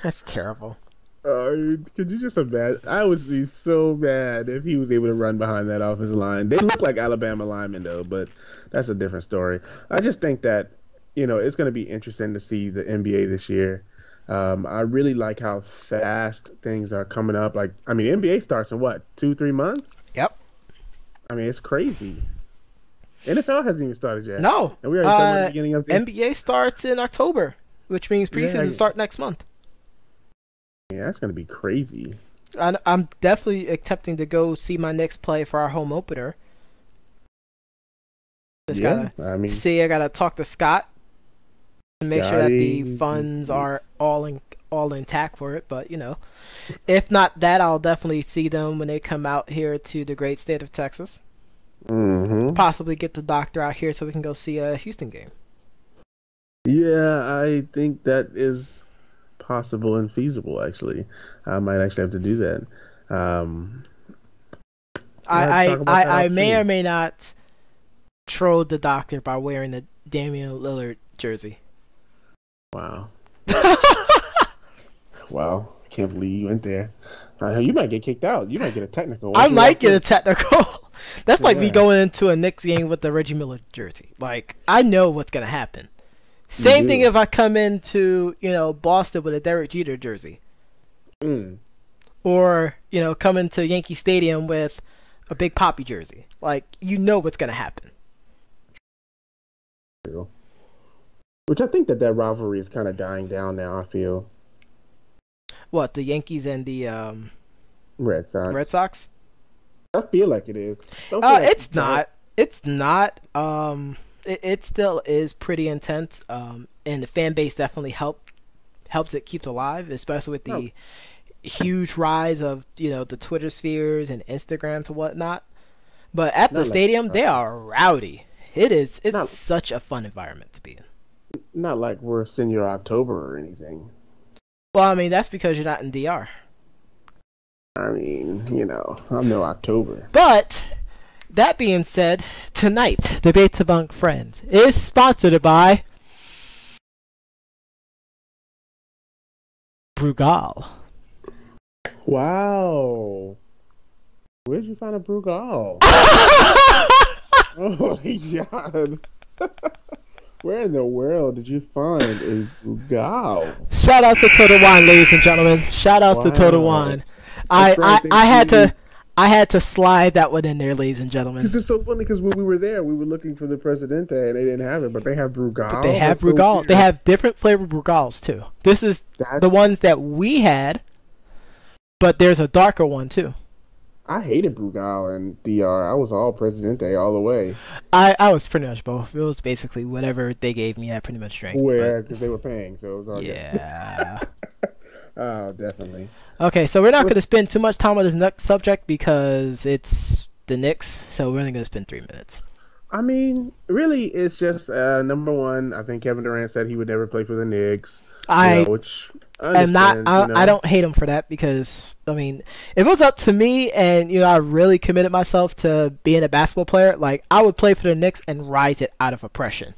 That's terrible. Could you just imagine? I would be so mad if he was able to run behind that offensive line. They look like Alabama linemen, though, but that's a different story. I just think that, it's going to be interesting to see the NBA this year. I really like how fast things are coming up. Like, I mean, NBA starts in what, 2, 3 months? Yep. I mean, it's crazy. NFL hasn't even started yet, No. and we already talking about the beginning of the. NBA starts in October, which means Yeah, preseason start next month. yeah, that's gonna be crazy. I'm definitely attempting to go see my Knicks play for our home opener. Just Yeah, gotta I mean, see. I gotta talk to Scott and make sure that the Scotty. funds are all intact for it. But if not that, I'll definitely see them when they come out here to the great state of Texas. Hmm. Possibly get the doctor out here so we can go see a Houston game. Yeah, I think that is possible and feasible. Actually, I might actually have to do that. Um, we'll have to I talk about I that I, I off may or screen. may not troll the doctor by wearing the Damian Lillard jersey. Wow, wow, I can't believe you went there. You might get kicked out. You might get a technical I once you might walk get a in. technical. That's like me Yeah, going into a Knicks game with the Reggie Miller jersey. Like I know what's gonna happen. you Same thing do. if I come into Boston with a Derek Jeter jersey, Mm. or come into Yankee Stadium with a Big Poppy jersey. Like you know what's gonna happen. Which I think that rivalry is kind of dying down now. I feel What, the Yankees and the Red Red Sox. Sox? I feel like it is. Don't feel like the It's Giants. not. It's not. It still is pretty intense. And the fan base definitely helps it keep alive, especially with Not, the huge rise of the Twitter spheres and Instagrams and whatnot. But at the not like stadium, they are rowdy. It's not such a fun environment to be in. not like we're Senior October or anything. Well, I mean that's because you're not in DR. I mean, I'm no October. But that being said, tonight, Debates Among Friends is sponsored by Brugal. Wow. Where'd you find a Brugal? Oh my God. Where in the world did you find a Brugal? Shout out to Total Wine, ladies and gentlemen. Shout outs to Total Wow. Wine. That's I, right. I, They I had really. to I had to slide that one in there, ladies and gentlemen. Because it's so funny because when we were there, we were looking for the Presidente and they didn't have it, but they have But they Brugal. have That's so Brugal. They weird. have different flavored Brugals too. This is the That's. ones that we had, but there's a darker one too. I hated Brugal and DR. I was all Presidente all the way. I was pretty much both. It was basically whatever they gave me. I pretty much drank. But Where? Because they were paying, so it was all good. yeah. Oh, definitely. Okay, so we're not Well, going to spend too much time on this next subject because it's the Knicks. So we're only going to spend 3 minutes. I mean, really, it's just number one. I think Kevin Durant said he would never play for the Knicks, I which I am not. understand. I don't hate him for that because I mean, if it was up to me and I really committed myself to being a basketball player, like I would play for the Knicks and rise it out of oppression.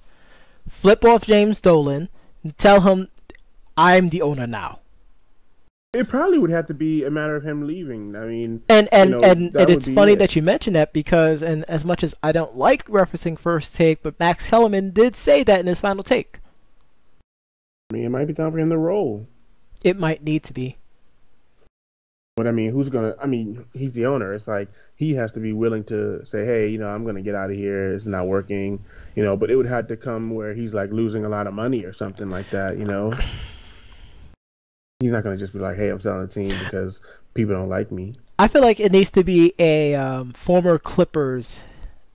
Flip off James Dolan, and tell him I'm the owner now. It probably would have to be a matter of him leaving. I mean, And that would it's be funny it. that you mention that because, and as much as I don't like referencing first take, but Max Kellerman did say that in his final take. I mean, it might be time for him to roll. It might need to be. But I mean, who's gonna? I mean, he's the owner. It's like he has to be willing to say, "Hey, I'm gonna get out of here. It's not working." But it would have to come where he's like losing a lot of money or something like that. He's not gonna just be like, "Hey, I'm selling the team because people don't like me." I feel like it needs to be a former Clippers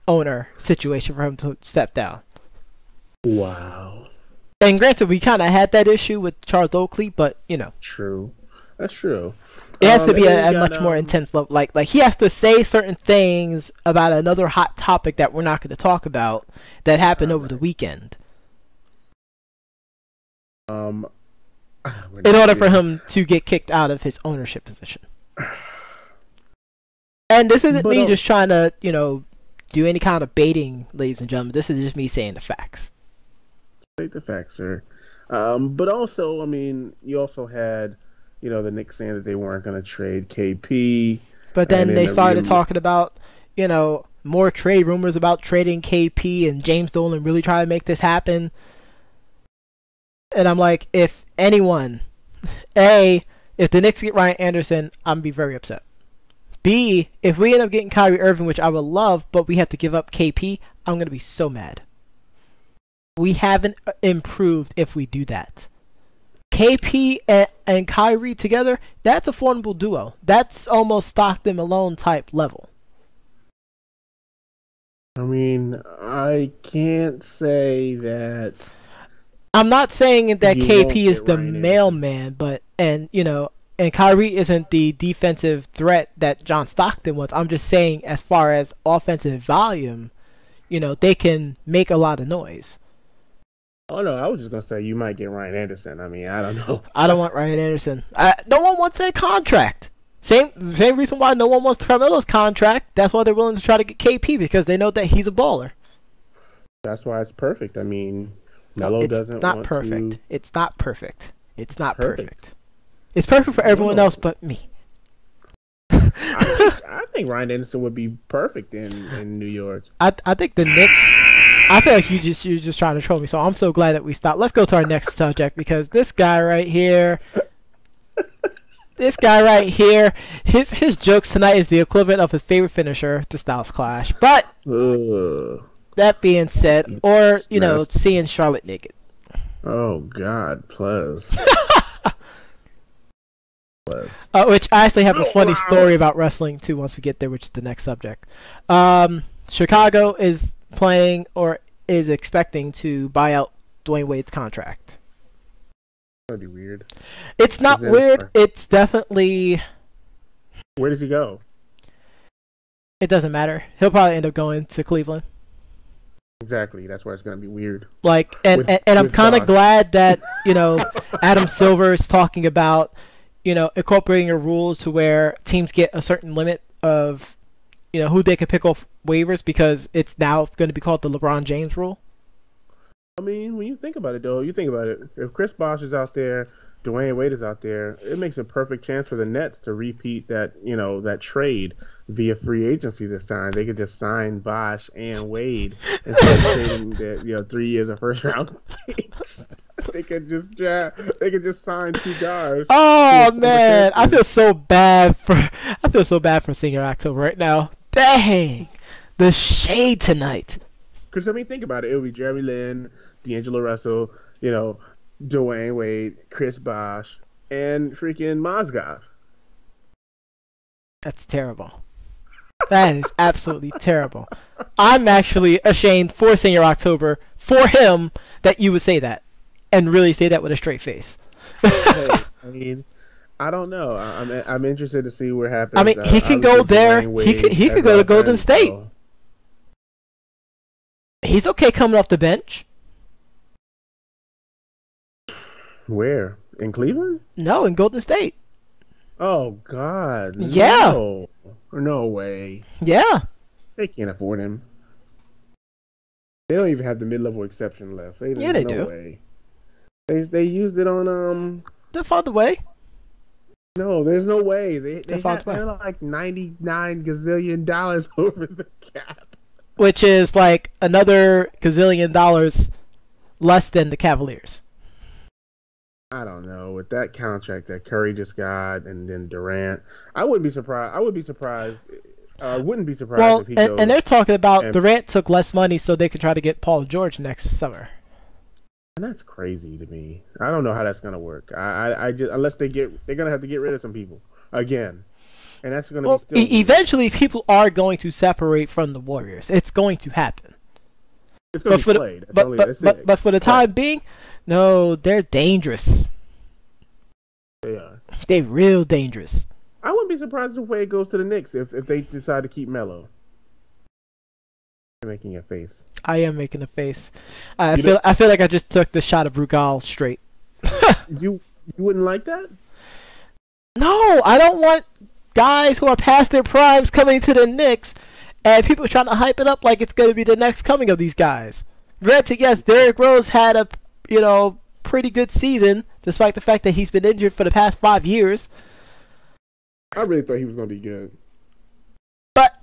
owner situation for him to step down. Wow. And granted, we kind of had that issue with Charles Oakley, but True. That's true. it has to be And then we a got much more intense level. Like he has to say certain things about another hot topic that we're not going to talk about that happened all over the right. weekend Um, we're in not order for getting. him to get kicked out of his ownership position. And this isn't But me just trying to do any kind of baiting, ladies and gentlemen. This is just me saying the facts. state the facts, sir. But also, I mean, you also had, the Knicks saying that they weren't going to trade KP, But and then then they the started rumor. talking about, more trade rumors about trading KP and James Dolan really trying to make this happen. And I'm like, if anyone A, if the Knicks get Ryan Anderson, I'm gonna be very upset. B, if we end up getting Kyrie Irving, which I would love, but we have to give up KP, I'm gonna be so mad. We haven't improved if we do that. KP and Kyrie together, that's a formidable duo. That's almost Stockton Malone type level. I mean, I can't say that I'm not saying that you won't KP is get the Ryan Anderson. mailman, but and Kyrie isn't the defensive threat that John Stockton was. I'm just saying as far as offensive volume, they can make a lot of noise. Oh no, I was just gonna say you might get Ryan Anderson. I mean, I don't know. I don't want Ryan Anderson. No one wants that contract. Same reason why no one wants Carmelo's contract. That's why they're willing to try to get KP because they know that he's a baller. That's why it's perfect. I mean, No, Melo it's doesn't not want perfect. to. It's not perfect. It's It's not perfect. perfect. It's perfect for everyone No, else but me. I think Ryan Anderson would be perfect in New York. I think the Knicks. I feel like you're just trying to troll me. So I'm so glad that we stopped. Let's go to our next subject because this guy right here, his jokes tonight is the equivalent of his favorite finisher, the Styles Clash. But Ugh, that being said, or it's nasty. seeing Charlotte naked. Oh God, plus, plus. Which I actually have a Oh funny wow. story about wrestling too. Once we get there, which is the next subject. Chicago is playing or is expecting to buy out Dwayne Wade's contract. That'd be weird. It's Is not that weird. It's definitely. where does he go? It doesn't matter. He'll probably end up going to Cleveland. Exactly. That's why it's gonna be weird Like, and with and, and I'm with kind of Bosch. glad that Adam Silver is talking about incorporating a rule to where teams get a certain limit of who they can pick off waivers because it's now going to be called the LeBron James rule. I mean, when you think about it, though, you think about it. If Chris Bosh is out there, Dwayne Wade is out there, it makes a perfect chance for the Nets to repeat that trade via free agency this time. They could just sign Bosh and Wade instead of trading the 3 years of first round picks. They could just sign two guys to a Oh former man, I champion. feel so bad for I feel so bad for Senior October right now. Dang, the shade tonight. Because I mean, think about it. It would be Jeremy Lin, D'Angelo Russell, you know, Dwayne Wade, Chris Bosh, and freaking Mozgov. That's terrible. That is absolutely terrible. I'm actually ashamed for Senior October for him that you would say that and really say that with a straight face. Hey, I mean, I don't know. I'm interested to see what I happens. mean, he can go Obviously, there. Dwayne He Wade he has could a go lot to of Golden friends, State. so He's okay coming off the bench. where in Cleveland? No, in Golden State. Oh God, Yeah, no, no way. yeah, They can't afford him. They don't even have the mid-level exception left. yeah. There's They no do. way. They used it on They'll find the way. No, there's no way. They They'll they find had the way. they're like $99 gazillion over the cap. Which is like another gazillion dollars less than the Cavaliers. I don't know with that contract that Curry just got, and then Durant. I wouldn't be surprised. I would be surprised. I wouldn't be surprised Well, if he and goes they're talking about and Durant took less money so they could try to get Paul George next summer. and that's crazy to me. I don't know how that's gonna work. I just unless they're gonna have to get rid of some people again, and that's gonna be Well, still weird. eventually people are going to separate from the Warriors. It's going to happen. It's gonna But be for the played. That's but only but that's but it. but for the Play. time being, no, they're dangerous. They are. They're real dangerous. I wouldn't be surprised if Wade goes to the Knicks if they decide to keep Melo. You're making a face. I am making a face. I You feel don't. I feel like I just took the shot of Rugal straight. You wouldn't like that? No, I don't want guys who are past their primes coming to the Knicks and people trying to hype it up like it's going to be the next coming of these guys. Granted, yes, Derrick Rose had a pretty good season despite the fact that he's been injured for the past 5 years. I really thought he was gonna be good. But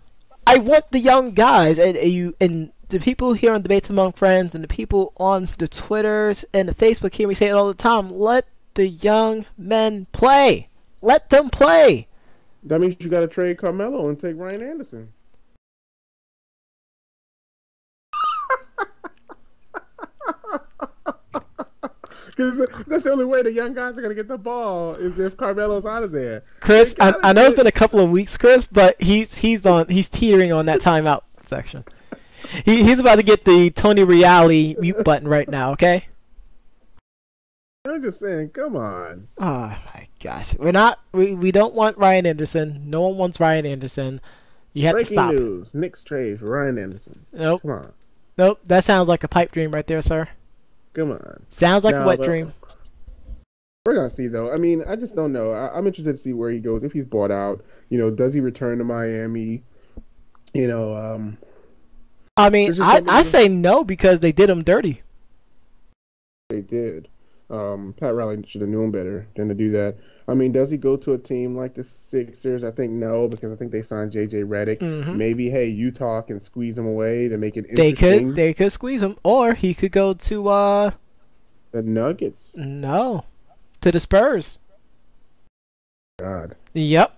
I want the young guys and the people here on Debates Among Friends and the people on the Twitters and the Facebook hear me say it all the time. Let the young men play. Let them play. That means you got to trade Carmelo and take Ryan Anderson. Because that's the only way the young guys are going to get the ball is if Carmelo's out of there. They Chris, got to I know it's get. been a couple of weeks, Chris, but he's teetering on that timeout section. He's about to get the Tony Reale mute button right now. Okay. I'm just saying, come on. Oh my gosh, we don't want Ryan Anderson. No one wants Ryan Anderson. You have to Breaking stop. news: Knicks trade for Ryan Anderson. Nope. Come on, Nope. That sounds like a pipe dream right there, sir. come on. Sounds like a Now, wet but dream. we're gonna see though. I mean, I just don't know. I'm interested to see where he goes if he's bought out. Does he return to Miami? You know, I mean, there's just so I many. say no because they did him dirty. They did. Pat Riley should have known better than to do that. I mean, does he go to a team like the Sixers? I think no, because I think they signed JJ Redick. Hmm. Maybe, hey, Utah can squeeze him away to make it They could interesting. they could squeeze him, or he could go to The Nuggets. no, to the Spurs. God. Yep.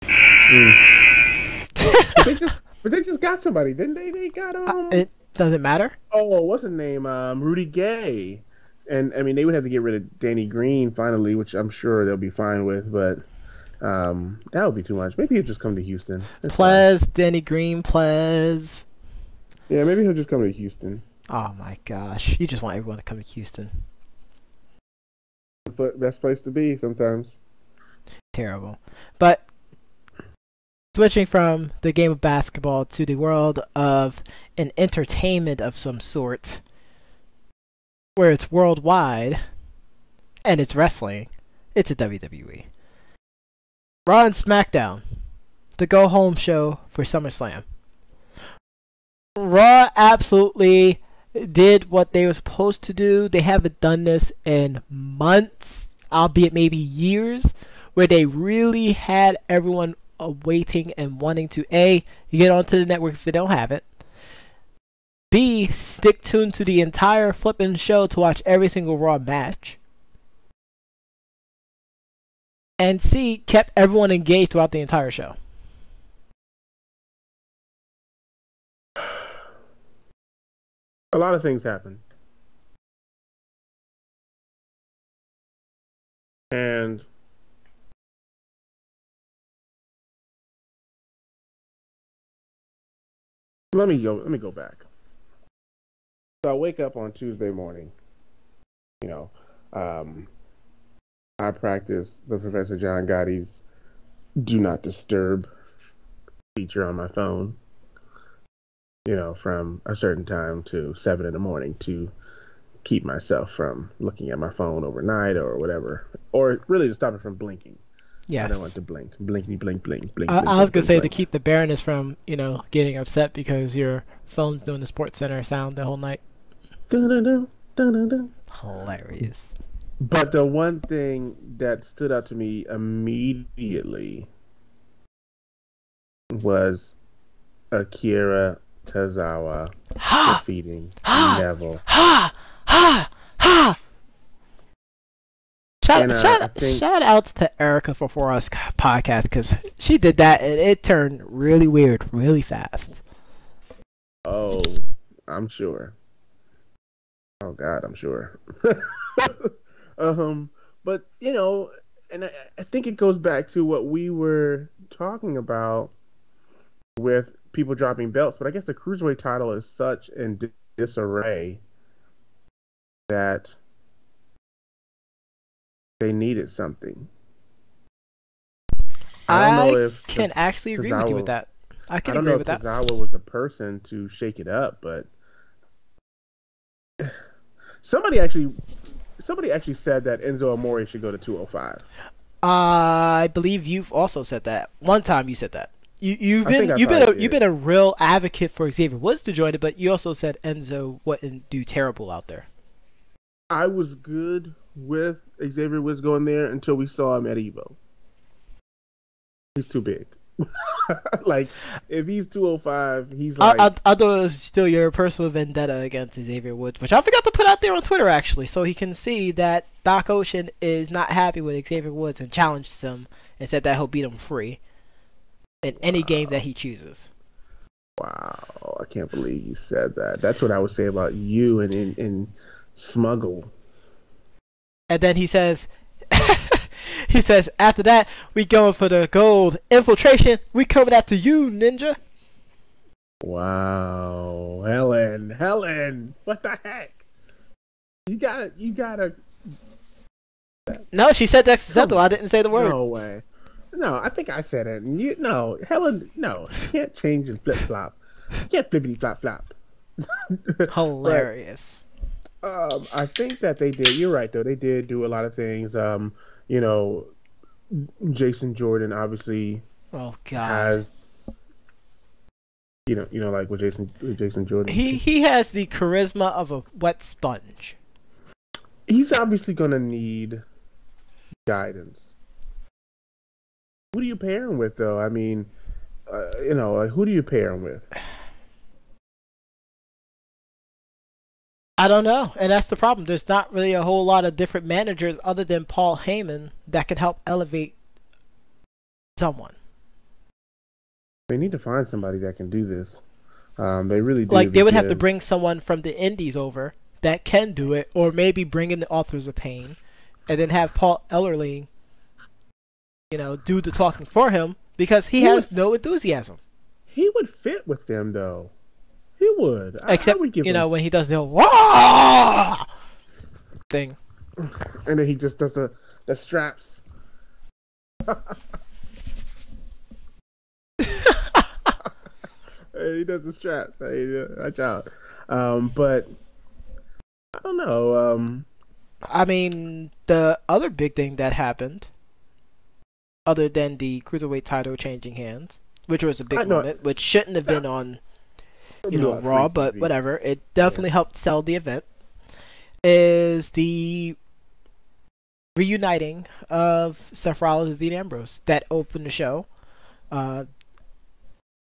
Mm. But they just got somebody, didn't they? They got It doesn't matter. oh, what's his name? Rudy Gay. And I mean they would have to get rid of Danny Green finally, which I'm sure they'll be fine with, but that would be too much. Maybe he'll just come to Houston. It's fine. Plez, Danny Green, Plez. Yeah, maybe he'll just come to Houston. Oh my gosh, you just want everyone to come to Houston. But best place to be sometimes. Terrible. But switching from the game of basketball to the world of an entertainment of some sort, where it's worldwide and it's wrestling, it's a WWE. Raw and SmackDown, the go home show for SummerSlam. Raw absolutely did what they were supposed to do. They haven't done this in months, albeit maybe years, where they really had everyone waiting and wanting to A, get onto the network if they don't have it. B, stick tuned to the entire flipping show to watch every single Raw match. And C, kept everyone engaged throughout the entire show. A lot of things happen. And let me go back. So I wake up on Tuesday morning, you know. Um I practice the Professor John Gotti's do not disturb feature on my phone, from a certain time to 7 in the morning to keep myself from looking at my phone overnight or whatever, or really to stop it from blinking. I don't want Yes. to blink, blinkety blink, blink, blink, blink, I was blink, gonna blink, say to blink. keep the Baroness from, getting upset because your phone's doing the Sports Center sound the whole night. Dun-dun-dun, dun-dun-dun. Hilarious. But the one thing that stood out to me immediately was Akira Tozawa Ha! defeating Ha! Neville. Ha! Ha! Ha! And Shout, I shout, think, shout outs to Erica for us podcast because she did that and it turned really weird really fast. oh, I'm sure. Oh God, I'm sure. But and I think it goes back to what we were talking about with people dropping belts. But I guess the cruiserweight title is such in disarray that they needed something. I don't know I if can actually agree with you with Tozawa. that. I I can don't agree know if with that. Tozawa was the person to shake it up, but somebody actually somebody actually said that Enzo Amore should go to 205. I believe you've also said that. One time you said that. You've I think been I you've been probably a you've did. been a real advocate for Xavier Woods to join it, but you also said Enzo wouldn't do terrible out there. I was good with Xavier Woods going there until we saw him at Evo. He's too big. Like if he's 205, he's I thought it was still your personal vendetta against Xavier Woods, which I forgot to put out there on Twitter actually, so he can see that Doc Ocean is not happy with Xavier Woods and challenged him and said that he'll beat him free in any game that wow, he chooses. wow, I can't believe you said that. That's what I would say about you and Smuggle. And then he says, he says after that we going for the gold infiltration. We coming after you, Ninja. Wow, Helen, what the heck? You gotta. No, she said that's acceptable. Come I on, didn't say the word. no way. No, I think I said it. No, Helen, no, she can't change and flip flop. She can't flippity flop flop. But Hilarious. I think that they did. You're right, though. They did do a lot of things. You know, Jason Jordan obviously Oh God. has, like with Jason Jordan. He has the charisma of a wet sponge. He's obviously gonna need guidance. Who do you pair him with, though? I mean, like, who do you pair him with? I don't know, and that's the problem. There's not really a whole lot of different managers other than Paul Heyman that can help elevate someone. They need to find somebody that can do this. They really do Like they would have to because bring someone from the Indies over that can do it, or maybe bring in the Authors of Pain, and then have Paul Ellerly, do the talking for him because he he would has no enthusiasm. he would fit with them though. He would. I Except, would give him. when he does the wah thing. And then he just does the straps. He does the straps. Hey, watch out. But I don't know. I mean, the other big thing that happened, other than the cruiserweight title changing hands, which was a I big know moment, which shouldn't have been on, it'll be on Raw, free but TV. whatever. It Yeah. definitely helped sell the event. Is the reuniting of Seth Rollins and Dean Ambrose that opened the show. Uh,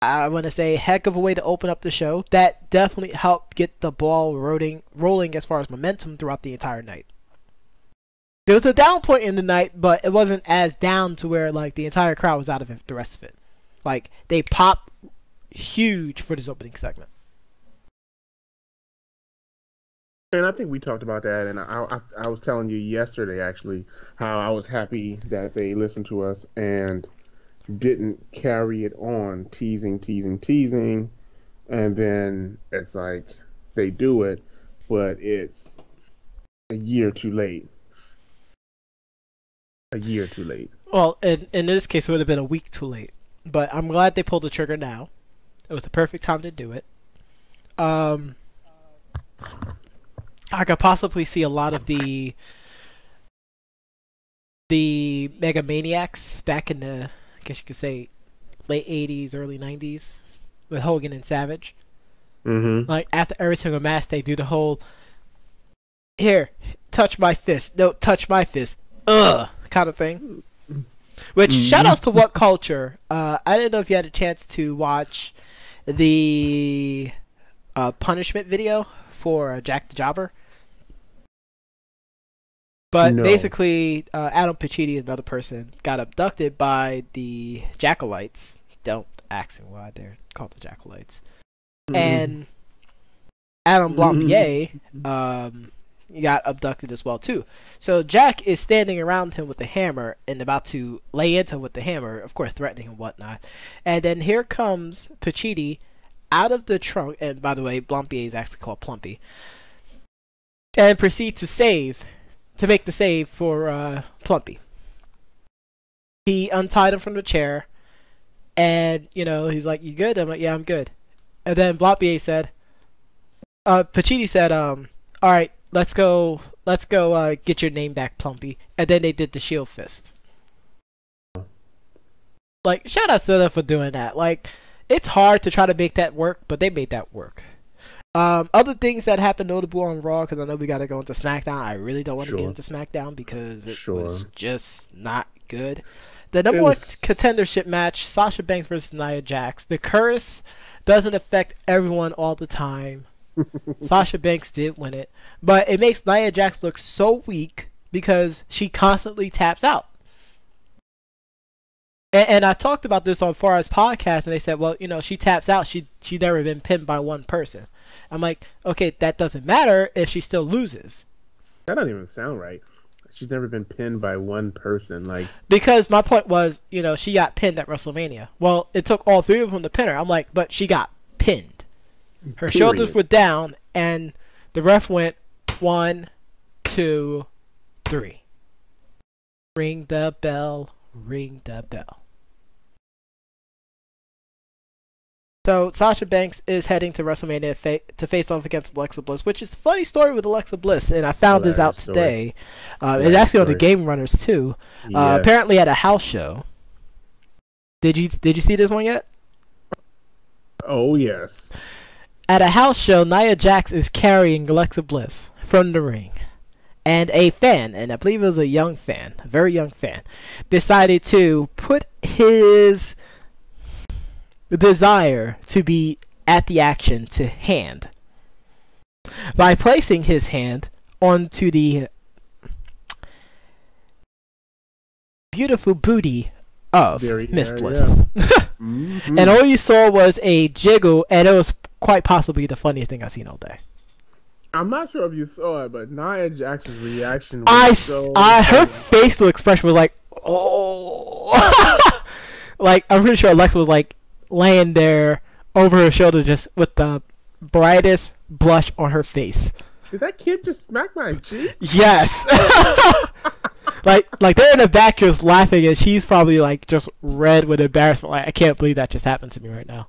I want to say heck of a way to open up the show. That definitely helped get the ball rolling as far as momentum throughout the entire night. There was a down point in the night, but it wasn't as down to where like the entire crowd was out of it. The rest of it, like they popped huge for this opening segment. And I think we talked about that, and I was telling you yesterday actually how I was happy that they listened to us and didn't carry it on, teasing, teasing, teasing, and then it's like they do it, but it's a year too late. A year too late. Well, in this case, it would have been a week too late. But I'm glad they pulled the trigger now. It was the perfect time to do it. Um, I could possibly see a lot of the Mega Maniacs back in the, I guess you could say, late '80s, early '90s with Hogan and Savage. Mm-hmm. Like after every single match, they do the whole here, touch my fist, no, touch my fist, kind of thing. Which shout outs to Mm-hmm. What Culture. I didn't know if you had a chance to watch the punishment video for Jack the Jobber. But No. basically, Adam Pacitti, another person, got abducted by the Jackalites. Don't ask me why they're called the Jackalites. Mm-hmm. And Adam Blampier got abducted as well too. So Jack is standing around him with a hammer and about to lay into him with the hammer, of course threatening and whatnot. And then here comes Pacitti out of the trunk, and by the way, Blampier is actually called Plumpy, and proceeds to make the save for Plumpy. He untied him from the chair, and he's like, "You good?" I'm like, "Yeah, I'm good." And then Blampier said, Pacitti said, all right, let's go, get your name back, Plumpy. And then they did the shield fist. Like, shout out to them for doing that. Like, it's hard to try to make that work, but they made that work. Other things that happened notable on Raw, because I know we got to go into SmackDown. I really don't want to get Sure, into SmackDown because it was sure. just not good. The number It one was. contendership match: Sasha Banks versus Nia Jax. The curse doesn't affect everyone all the time. Sasha Banks did win it, but it makes Nia Jax look so weak because she constantly taps out. And I talked about this on Farah's podcast, and they said, well, she taps out. She never been pinned by one person. I'm like, okay, that doesn't matter if she still loses. That doesn't even sound right. She's never been pinned by one person. Like, Because my point was, she got pinned at WrestleMania. Well, it took all three of them to pin her. I'm like, but she got pinned. Her shoulders period. were down, and the ref went 1, 2, 3. Ring the bell. Ring the bell. So Sasha Banks is heading to WrestleMania to face off against Alexa Bliss, which is a funny story with Alexa Bliss, and I found this out Hilarious story. today. It's Hilarious actually on the story. Game Runners too. Yes. Apparently at a house show. Did you see this one yet? Oh yes. At a house show, Nia Jax is carrying Alexa Bliss from the ring, and a fan, and I believe it was a young fan, a very young fan, decided to put his desire to be at the action to hand by placing his hand onto the beautiful booty of Very Miss yeah. Bliss. And all you saw was a jiggle, and it was quite possibly the funniest thing I've seen all day. I'm not sure if you saw it, but Nia Jax's reaction was I, so her funny. facial expression was like, oh, like I'm pretty sure Alexa was like laying there over her shoulder, just with the brightest blush on her face. Did that kid just smack my cheek? Yes. like they're in the back just laughing, and she's probably like just red with embarrassment. Like, I can't believe that just happened to me right now.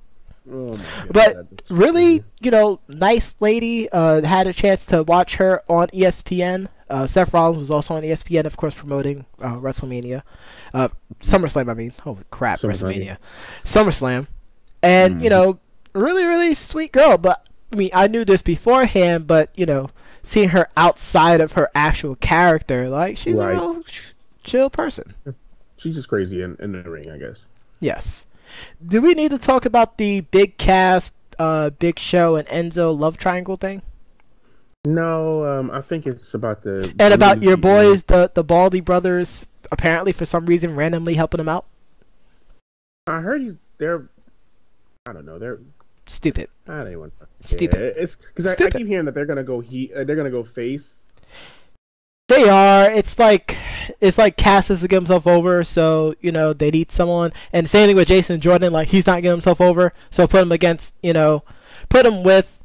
Oh my But god, that's really, crazy. nice lady. Had a chance to watch her on ESPN. Seth Rollins was also on ESPN, of course, promoting WrestleMania. SummerSlam, I mean. Oh, crap, SummerSlam. WrestleMania. SummerSlam. And, Mm-hmm. really, really sweet girl. But, I mean, I knew this beforehand, but, seeing her outside of her actual character, like, she's a Right. real chill person. She's just crazy in the ring, I guess. Yes. Do we need to talk about the Big Cass, Big Show, and Enzo love triangle thing? No, I think it's about the And about Booty your Eating. boys, the Baldy brothers, apparently for some reason randomly helping him out? I heard they're. I don't know. Stupid. I don't even. Yeah, Stupid. it's because I Stupid. keep hearing that they're gonna go they're gonna go face. They are. It's like Cass has to get himself over, so they need someone. And same thing with Jason Jordan, like he's not getting himself over, so put him against, put him with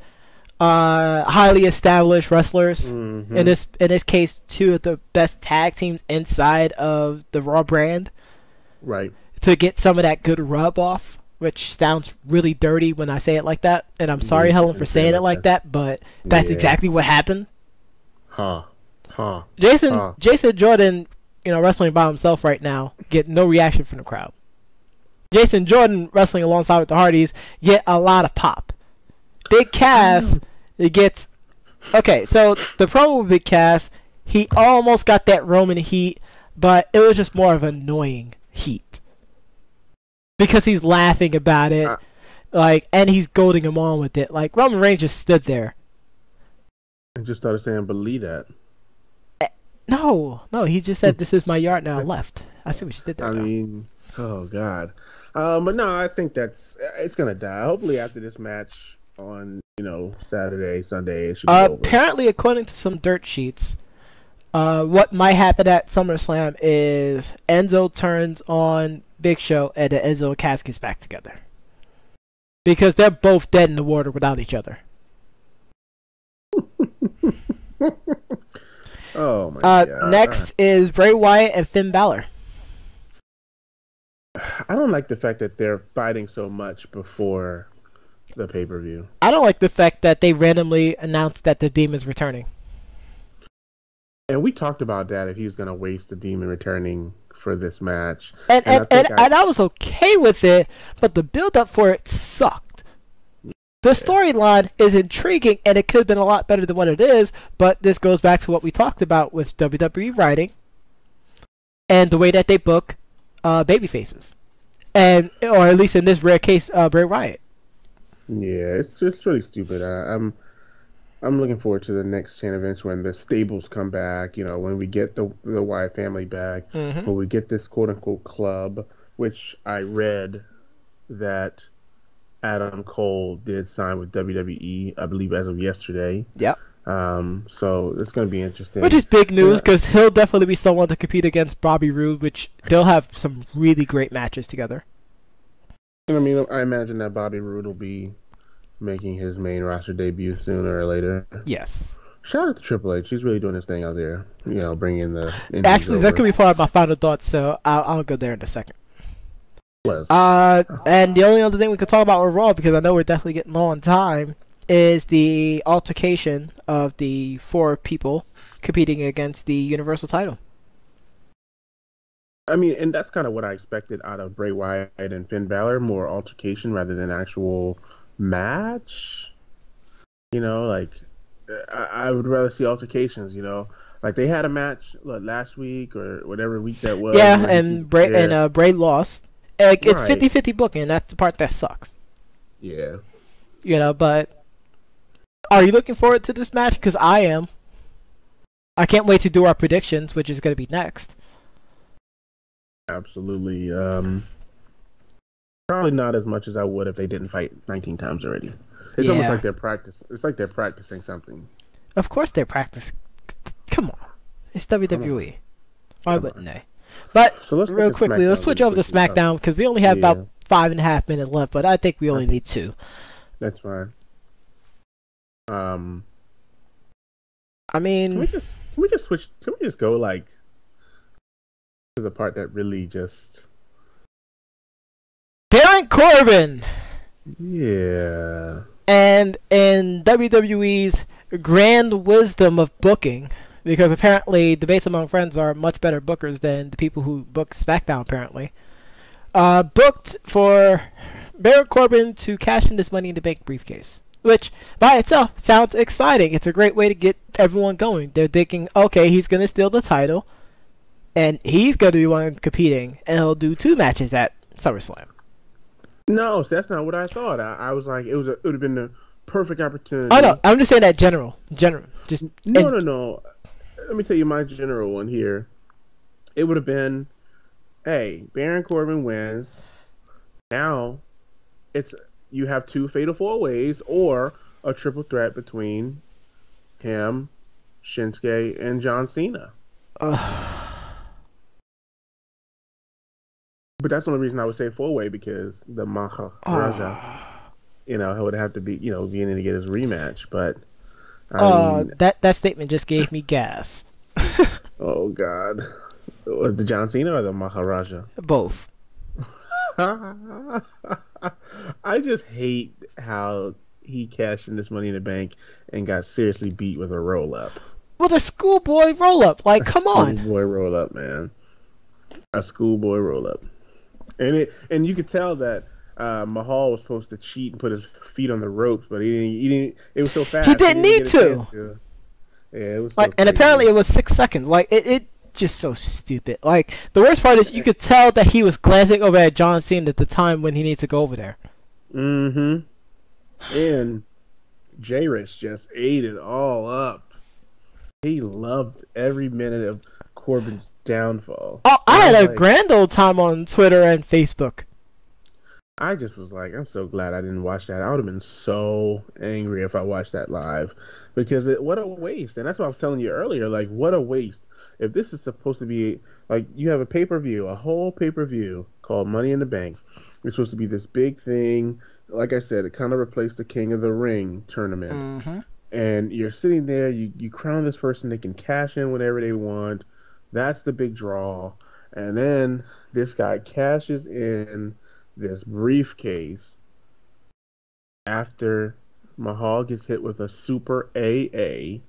highly established wrestlers. Mm-hmm. In this case, two of the best tag teams inside of the Raw brand Right. to get some of that good rub off. Which sounds really dirty when I say it like that, and I'm sorry, Yeah, Helen, for you say saying it like like that. that, but that's Yeah. exactly what happened. Huh. Huh. Jason Huh. Jason Jordan, wrestling by himself right now, get no reaction from the crowd. Jason Jordan wrestling alongside with the Hardys get a lot of pop. Big I Cass, know. it gets okay. So the problem with Big Cass, he almost got that Roman heat, but it was just more of annoying heat because he's laughing about it, I, like, and he's goading him on with it. Like Roman Reigns just stood there. I just started saying, believe that. No, no, he just said, "This is my yard now." Left. I see what you did there, I though. mean, oh god. But no, I think it's gonna die. Hopefully, after this match on Saturday, Sunday, it should be over. Apparently, according to some dirt sheets, what might happen at SummerSlam is Enzo turns on Big Show, and then Enzo and Cass gets back together because they're both dead in the water without each other. Oh my god. Next is Bray Wyatt and Finn Balor. I don't like the fact that they're fighting so much before the pay per view. I don't like the fact that they randomly announced that the Demon's returning. And we talked about that if he was going to waste the demon returning for this match. And And I and, and, think and I was okay with it, but the build up for it sucked. the Yeah. storyline is intriguing and it could have been a lot better than what it is, but this goes back to what we talked about with WWE writing and the way that they book baby faces. And or at least in this rare case, Bray Wyatt. Yeah, it's really stupid. I'm looking forward to the next chain events when the stables come back. You know, when we get the Wyatt family back, Mm-hmm. when we get this quote unquote club, which I read that Adam Cole did sign with WWE, I believe as of yesterday. Yep. So it's going to be Which interesting. is big news And because he'll definitely be someone to compete against Bobby Roode, which they'll have some really great matches together. I mean, I imagine that Bobby Roode will be making his main roster debut sooner or later. Yes. Shout out to Triple H. He's really doing his thing out there. You know, bringing the indies Actually, that could over. be part of my final thoughts, so I'll go there in a second. Was And the only other thing we could talk about with Raw, because I know we're definitely getting low on time, is the altercation of the four people competing against the Universal title. I mean, and that's kind of what I expected out of Bray Wyatt and Finn Balor, more altercation rather than actual match. You know, like I would rather see altercations. You know, like they had a match last week or whatever week that was Yeah, where he, and yeah, Bray lost. Like it's right, 50-50 booking, and that's the part that sucks. yeah, But are you looking forward to this match? Because I am. I can't wait to do our predictions, which is going to be next. absolutely. Probably not as much as I would if they didn't fight 19 times already. It's almost Yeah. like they're practice. It's like they're practicing something. Of course they're practicing. Come on. It's Come on, WWE. Why come wouldn't on. they? But So let's get real to quickly, let's SmackDown switch really over to quickly. Oh, SmackDown because we only have about yeah, 5.5 minutes left, but I think we only that's need two. that's fine. Um, I mean, can we just switch? Can we just go like to the part that really just Baron Corbin! yeah. And in WWE's grand wisdom of booking, because apparently debates among friends are much better bookers than the people who book SmackDown, apparently. Booked for Baron Corbin to cash in this Money in the Bank briefcase. Which, by itself, sounds exciting. It's a great way to get everyone going. They're thinking, okay, he's going to steal the title, and he's going to be one competing, and he'll do two matches at SummerSlam. No, so that's not what I thought. I was like, it would have been the perfect Oh, no, opportunity. I'm just saying that general. General. Just, No, and, no, no. Let me tell you my general one here. It would have been, hey, Baron Corbin wins. Now it's you have two fatal four ways or a triple threat between him, Shinsuke, and John Cena. uh, But that's the only reason I would say four way because the Maharaja, oh. you know, would have to be, you know, beginning to get his rematch. But I mean, That statement just gave me gas. oh God, the John Cena or the Maharaja? Both. I just hate how he cashed in this Money in the Bank and got seriously beat with a roll up. With a schoolboy roll up. Like, A come on. schoolboy roll up, man. A schoolboy roll up. And you could tell that Mahal was supposed to cheat and put his feet on the ropes, but he didn't. It was so He fast, he didn't didn't need get a chance to. to. Yeah, it was so Like, and apparently crazy. it was 6 seconds. Like, it just so stupid. Like, the worst part is you could tell that he was glancing over at John Cena at the time when he needs to go over there. Mm-hmm. And Jairus just ate it all up. He loved every minute of Corbin's downfall, Oh, and I I was had a like, grand old time on Twitter and Facebook. I just was like, I'm so glad I didn't watch that. I would have been so angry if I watched that live because what a waste. And that's what I was telling you earlier. Like, what a waste. If this is supposed to be like you have a pay per view, a whole pay per view called Money in the Bank. It's supposed to be this big thing. Like I said, it kind of replaced the King of the Ring tournament. Mm-hmm. And you're sitting there, you crown this person, they can cash in whenever they want. That's the big draw. And then this guy cashes in this briefcase after Mahal gets hit with a super AA.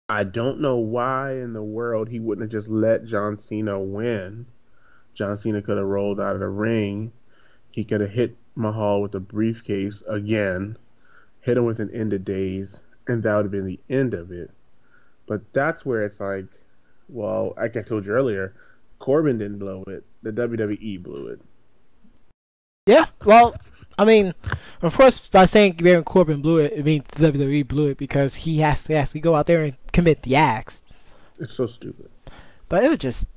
I don't know why in the world he wouldn't have just let John Cena win. John Cena could have rolled out of the ring. He could have hit Mahal with a briefcase again, hit him with an end of days, and that would have been the end of it. But that's where it's like, well, like I told you earlier, Corbin didn't blow it. The WWE blew it. Yeah, well, I mean, of course, by saying Baron Corbin blew it, it means the WWE blew it because he has to actually go out there and commit the acts. It's so stupid. But it was just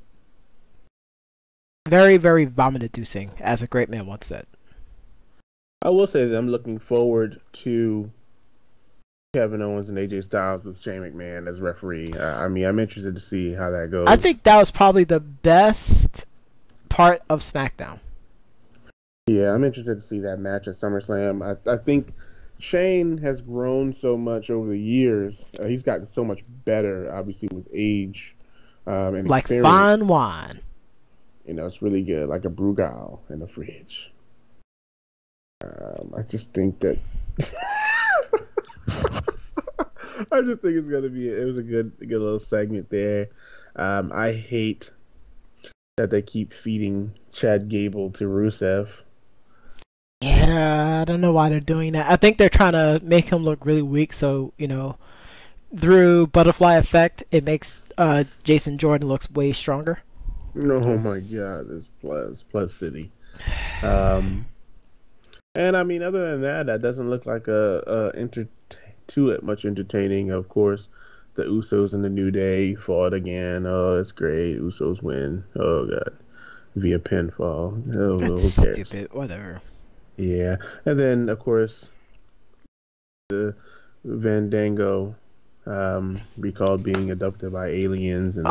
very, very vomit inducing, as a great man once said. I will say that I'm looking forward to Kevin Owens and AJ Styles with Shane McMahon as referee. I mean, I'm interested to see how that I goes. think that was probably the best part of SmackDown. Yeah, I'm interested to see that match at SummerSlam. I think Shane has grown so much over the years. He's gotten so much better, obviously, with age and Like experience. fine wine. It's really good, like a Brugal in the fridge. I just think that I just think it's gonna be. It was a good little segment there. I hate that they keep feeding Chad Gable to Rusev. Yeah, I don't know why they're doing that. I think they're trying to make him look really weak, so through butterfly effect, it makes Jason Jordan looks way stronger. Oh my God, this plus City. Um, and I mean, other than that, that doesn't look like too much entertaining. Of course, the Usos and the New Day fought again. Oh, it's great. Usos win. Oh God, via pinfall. Oh, That's who cares? stupid. Whatever. Yeah, and then of course the Vandango recalled being abducted by aliens, and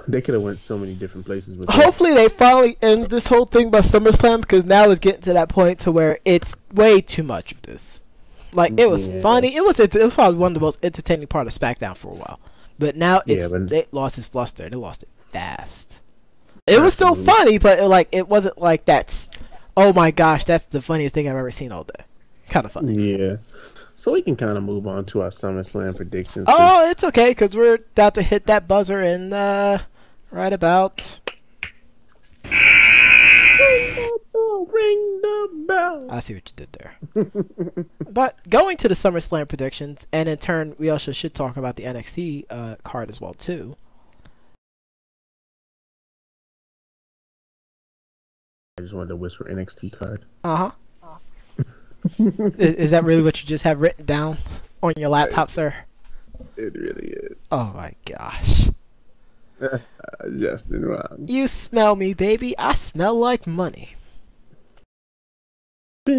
they could have went so many different places with this. Hopefully they finally end this whole thing by SummerSlam because now it's getting to that point to where it's way too much of this. Like it was Yeah, funny. It was probably one of the most entertaining part of SmackDown for a while. But now yeah, but they lost its luster. They lost it fast. It was still absolutely. funny, but it wasn't like that's oh my gosh, that's the funniest thing I've ever seen all day. Kind of funny. Yeah. So we can kind of move on to our SummerSlam predictions because Oh, it's okay because we're about to hit that buzzer in right about. ring the bell. I see what you did there. But going to the SummerSlam predictions, and in turn, we also should talk about the NXT card as well too. I just wanted to whisper NXT card. Uh huh. Is that really what you just have written down on your It, laptop, sir? it really is. Oh my gosh. Justin Wrong. You smell me, baby. I smell like money. All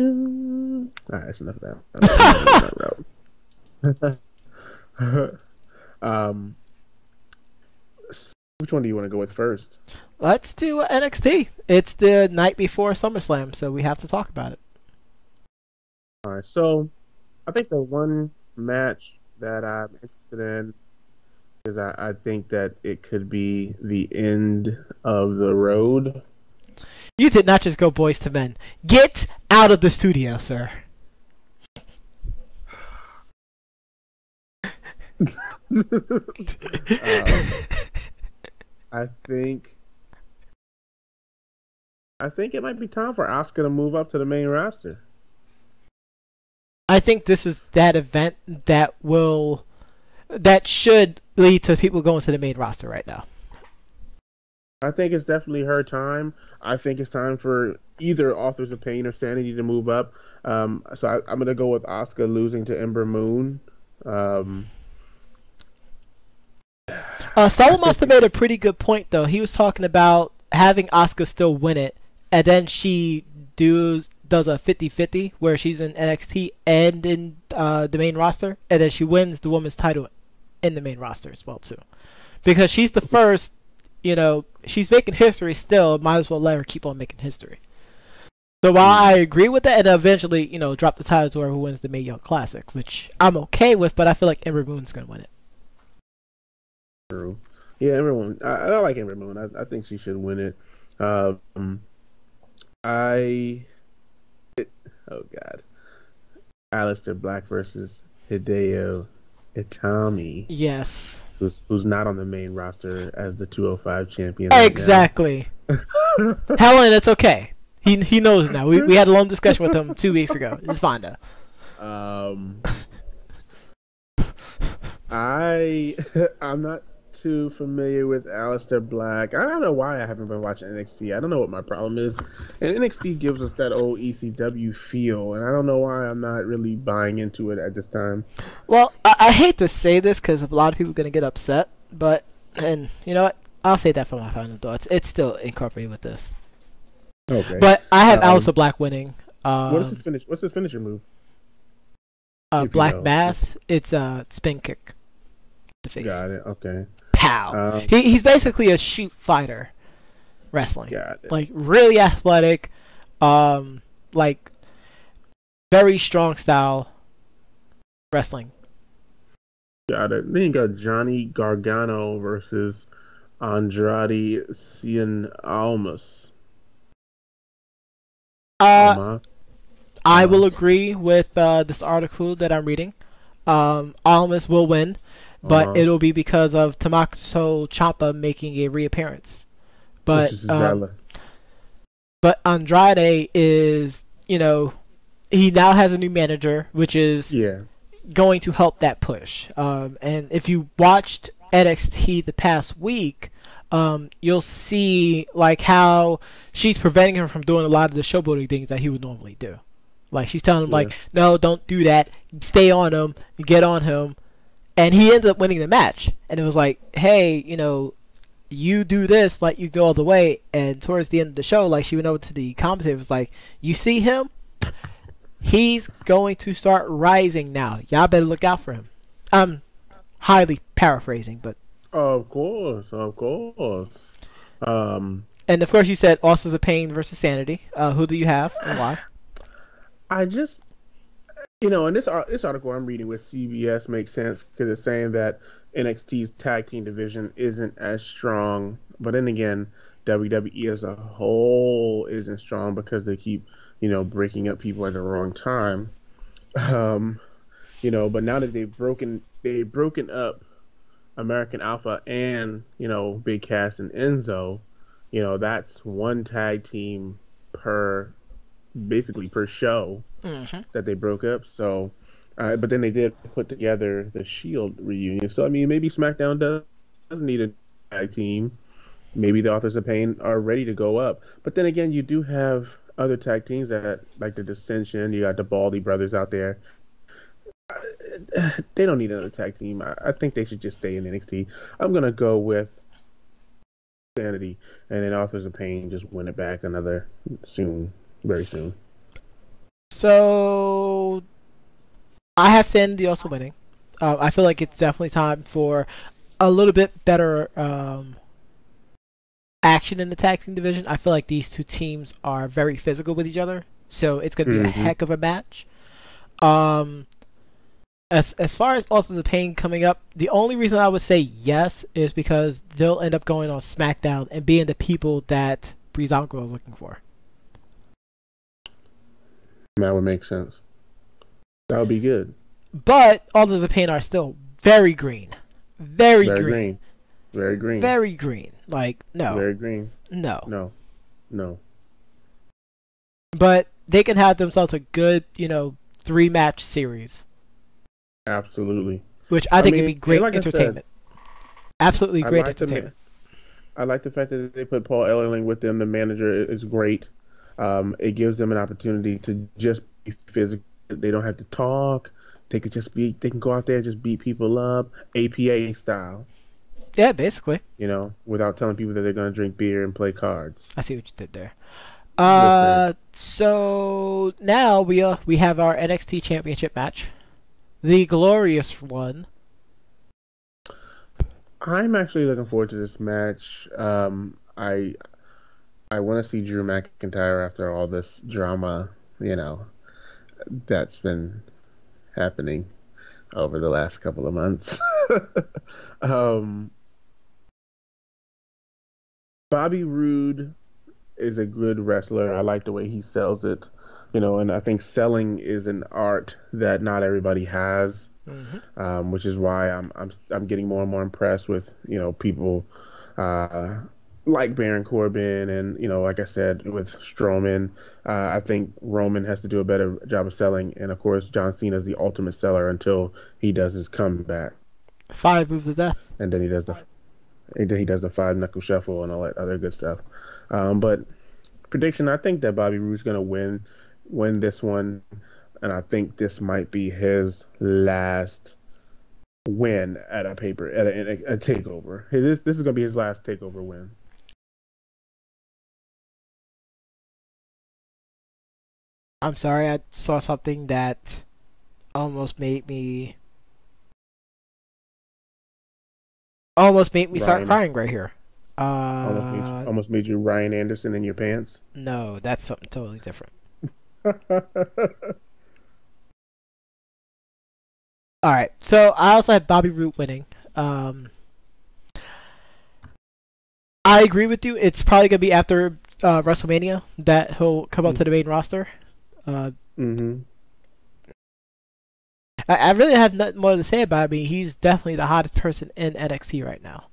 right, that's enough of that. I'm not going that route. Which one do you want to go with first? Let's do NXT. It's the night before SummerSlam, so we have to talk about it. All right, so I think the one match that I'm interested in is I think that it could be the end of the road. You did not just go boys to men. Get out of the studio, sir. um, I think I think it might be time for Asuka to move up to the main roster. I think this is that event that should lead to people going to the main roster right now. I think it's definitely her time. I think it's time for either Authors of Pain or Sanity to move up. I'm going to go with Asuka losing to Ember Moon. Um, I Saul must think have made a pretty good point though. He was talking about having Asuka still win it, and then she does a 50-50 where she's in NXT and in the main roster, and then she wins the women's title in the main roster as well too, because she's the first. She's making history still. Might as well let her keep on making history. So while I agree with that, and eventually, drop the title to whoever wins the Mae Young Classic, which I'm okay with, but I feel like Ember Moon's gonna win it. true. Yeah, everyone. I like Ember Moon. I think she should win it. Um, I. Oh God. Aleister Black versus Hideo Itami, Yes. who's not on the main roster as the 205 champion right now. Exactly. Helen, it's okay. He knows now. We had a long discussion with him 2 weeks ago. It's fine now. Um, I I'm not too familiar with Aleister Black. I don't know why I haven't been watching NXT. I don't know what my problem is. And NXT gives us that old ECW feel, and I don't know why I'm not really buying into it at this time. Well, I hate to say this because a lot of people are gonna get upset, but and you know what? I'll say that for my final thoughts. It's still incorporated with this, Okay. but I have Um, Aleister Black winning. what is his finish? What's his finisher move? If you Black know. Mass. It's a spin kick to face. Got it. Okay. Pow. Um, He's basically a shoot fighter wrestling. got it. Like really athletic, like very strong style wrestling. Got it. Then you got Johnny Gargano versus Andrade Cien Almas. Uh, Almas. I will Almas. agree with this article that I'm reading. Almas will win, but it'll Almas. be because of Tommaso Ciampa making a reappearance. Which But is his valor. Andrade is, he now has a new manager, which is Yeah. going to help that push. And if you watched NXT the past week, you'll see like how she's preventing him from doing a lot of the showboating things that he would normally do. Like she's telling him Yeah. like, no, don't do that. Stay on him. Get on him. And he ended up winning the match. And it was like, hey, you do this, like you go all the way. And towards the end of the show, like she went over to the commentator, was like, you see him? He's going to start rising now. Y'all better look out for him. I'm highly paraphrasing, but Of course. Of course. Um, and of course you said Authors of Pain versus Sanity. Who do you have and why? I just, and this article I'm reading with CBS makes sense because it's saying that NXT's tag team division isn't as strong, but then again, WWE as a whole isn't strong because they keep, breaking up people at the wrong time. Um, but now that they've broken up American Alpha and Big Cass and Enzo, that's one tag team per basically per show Mm-hmm. that they broke up. So, but then they did put together the Shield reunion. So I mean, maybe SmackDown doesn't need a tag team. Maybe the Authors of Pain are ready to go up. But then again, you do have other tag teams that like the Dissension. You got the Baldy brothers out there. They don't need another tag team. I think they should just stay in NXT. I'm gonna go with Sanity, and then Authors of Pain just win it back another soon, very soon. So I have Sanity also winning. I feel like it's definitely time for a little bit better action in the tag team division. I feel like these two teams are very physical with each other, so it's going to be a Hmm. heck of a match. Um, as far as also the Pain coming up, the only reason I would say yes is because they'll end up going on SmackDown and being the people that Breezango is looking for. That would make sense. That would be good. But all of the Pain are still very green, very Very green, green. Very green. very green. Like no, Very green. no. No. No. But they can have themselves a good, 3 match series, Absolutely. which I I think would be mean, great like I said, entertainment. Absolutely I great like the entertainment. I like the fact that they put Paul Ellering with them. The manager is great. It gives them an opportunity to just be physical. They don't have to talk. They could just be. They can go out there and just beat people up, APA style. Yeah, basically. Without telling people that they're going to drink beer and play cards. I see what you did there. Listen, So now we have our NXT Championship match, the glorious one. I'm actually looking forward to this match. I want to see Drew McIntyre after all this drama, you know, that's been happening over the last couple of months. um, Bobby Roode is a good wrestler. I like the way he sells it, and I think selling is an art that not everybody has, Hmm. which is why I'm getting more and more impressed with people. Uh, like Baron Corbin, and like I said with Strowman, I think Roman has to do a better job of selling, and of course John Cena is the ultimate seller until he does his comeback, 5 moves of death. and then he does the five knuckle shuffle and all that other good stuff. But prediction, I think that Bobby Roode's gonna win this one, and I think this might be his last win at a paper at a takeover. This is gonna be his last takeover win. I'm sorry, I saw something that almost made me start Ryan crying right here. Uh, almost made you Ryan Anderson in your pants. no, that's something totally different. All right, so I also have Bobby Roode winning. Um, I agree with you. It's probably gonna be after WrestleMania that he'll come up to the main roster. Uh, Mm-hmm. I really have nothing more to say about him. I mean, he's definitely the hottest person in NXT right now.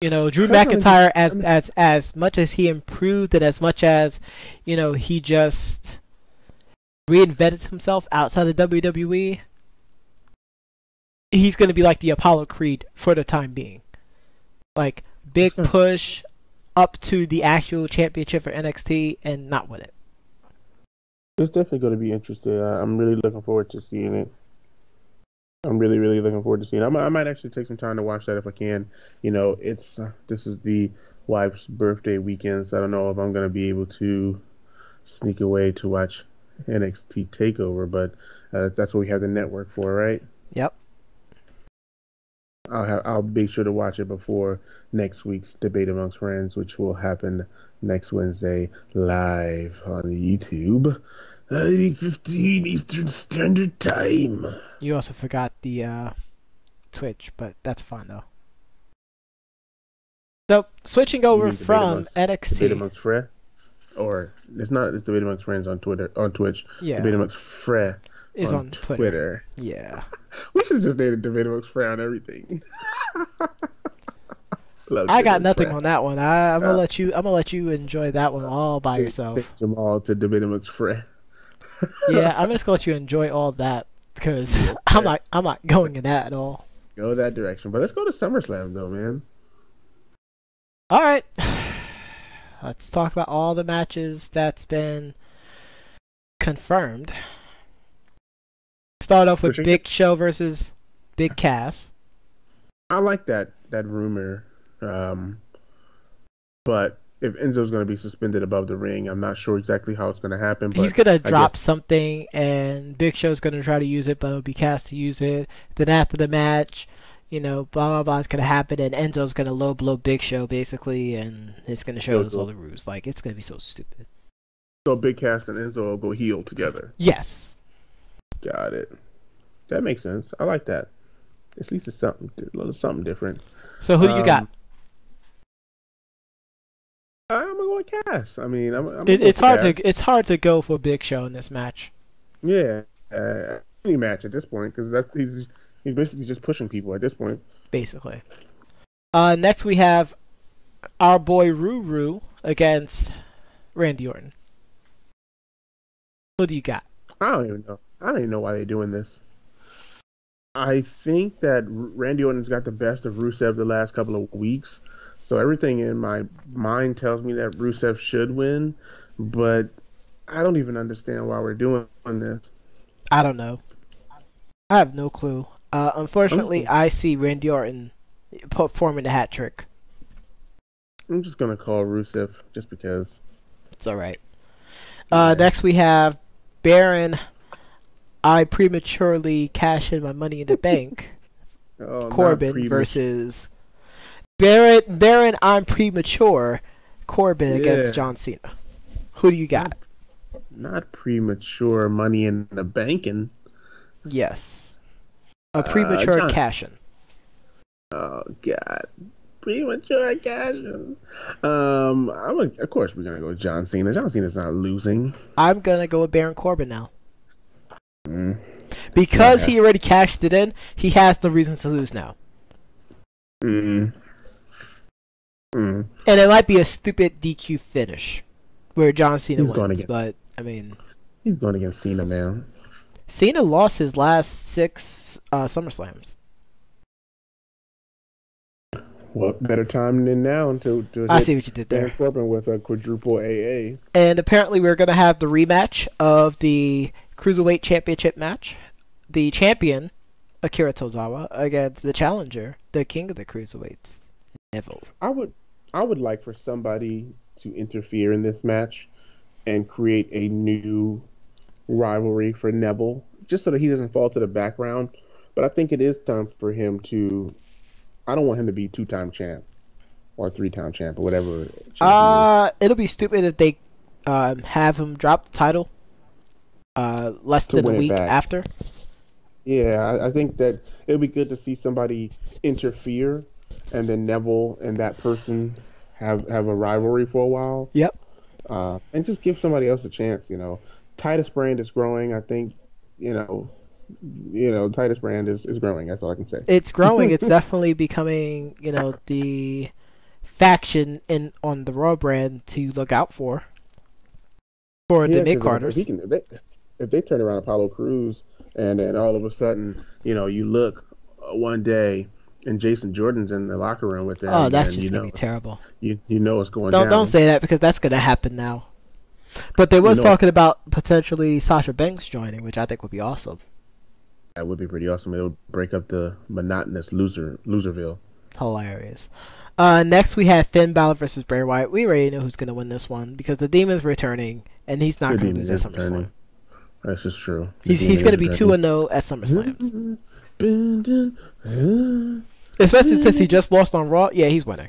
Drew McIntyre, as much as he improved and as much as he just reinvented himself outside of WWE, he's gonna be like the Apollo Creed for the time being. Like big push up to the actual championship for NXT and not win it. It's definitely going to be interesting. I'm really looking forward to seeing it. I'm really, really looking forward to seeing it. I might actually take some time to watch that if I can. It's this is the wife's birthday weekend, so I don't know if I'm going to be able to sneak away to watch NXT Takeover, but that's what we have the network for, right? Yep. I'll be sure to watch it before next week's Debate Amongst Friends, which will happen next Wednesday live on YouTube, 8:15 Eastern Standard Time. You also forgot the Twitch, but that's fine though. So switching You over mean Debate from Amongst NXT, Friends? Or it's not, it's Debate Amongst Friends on Twitch. yeah, Debate Amongst Friends is on on Twitter. Twitter. Yeah. We should just name it Debate Amongst Friends on everything. Love I Debate got Amongst nothing Friends. on that one. I'm gonna Uh, let you. I'm gonna let you enjoy that one all by yourself. Change them all to Debate Amongst Friends. Yeah, I'm just gonna let you enjoy all that because Yes, I'm sir. not. I'm not going in that at all. Go that direction. But let's go to SummerSlam though, man. All right. Let's talk about all the matches that's been confirmed. Start off with Pushing it. Big Show versus Big Cass. I like that rumor. Um, but if Enzo's going to be suspended above the ring, I'm not sure exactly how it's going to happen. He's But gonna I drop guess something, and Big Show's gonna try to use it, but it'll be Cass to use it. Then after the match, blah blah blah is gonna happen, and Enzo's gonna low blow Big Show basically, and it's gonna show us all so the rules. Like it's gonna be so stupid. Big Cass and Enzo will go heel together. Yes. Got it. That makes sense. I like that. At least it's a little something different. So who do you got? Um, I'm gonna go with Cass. I mean, I'm gonna It, go it's with hard to Cass. it's hard to go for Big Show in this match, Yeah, any match at this point because that he's basically just pushing people at this point. basically. Next we have our boy Ruru against Randy Orton. Who do you got? I don't even know. I don't even know why they're doing this. I think that Randy Orton's got the best of Rusev the last couple of weeks, so everything in my mind tells me that Rusev should win, but I don't even understand why we're doing this. I don't know. I have no clue. I'm just Unfortunately, I see Randy Orton performing the hat trick. I'm just gonna call Rusev just because. It's all right. Yeah. Next we have Baron. I prematurely cash in my money in the bank. Oh, not Corbin premature. versus Baron. I'm premature. Corbin against Yeah, John Cena. Who do you not got? not premature money in the banking. Yes, a premature John. cash in. Oh God, premature cashing. Of course we're gonna go with John Cena. John Cena's not losing. I'm gonna go with Baron Corbin now Mm, it's not because he happening. already cashed it in. He has no reason to lose now. Mm, mm. And it might be a stupid DQ finish where John Cena He's going wins, against but I mean, he's going against Cena, man. Cena lost his last six SummerSlams. Well, better time than now to I see hit what you did Baron there. Corbin with a quadruple AA. And apparently, we're going to have the rematch of the Cruiserweight Championship match. The champion, Akira Tozawa, against the challenger, the king of the Cruiserweights, Neville. I would I would like for somebody to interfere in this match and create a new rivalry for Neville, just so that he doesn't fall to the background. But I think it is time for him to. I don't want him to be two-time champ or three-time champ or whatever champ he is It'll be stupid if they have him drop the title less to than a win it week back. after. Yeah, I think that it would be good to see somebody interfere, and then Neville and that person have a rivalry for a while, Yep. and just give somebody else a chance. Titus Brand is growing. I think you know, Titus Brand is growing. That's all I can say. It's growing. It's definitely becoming, the faction in on the Raw brand to look out for the Yeah, mid because if he carders. can, if they turn around Apollo Crews, and then all of a sudden, you look one day and Jason Jordan's in the locker room with Oh, them, that's then just gonna be terrible. you know what's going Don't down. say that because that's gonna happen now. But they You was know talking about potentially Sasha Banks joining, which I think would be awesome. that would be pretty awesome. It would break up the monotonous loserville. Hilarious. Next we have Finn Balor versus Bray Wyatt. We already know who's gonna win this one because the Demon's returning and he's not The gonna demon lose at is SummerSlam. returning. That's just true. The He's demon is gonna be two returning. and 0 at SummerSlams. Especially since he just lost on Raw. Yeah, he's winning.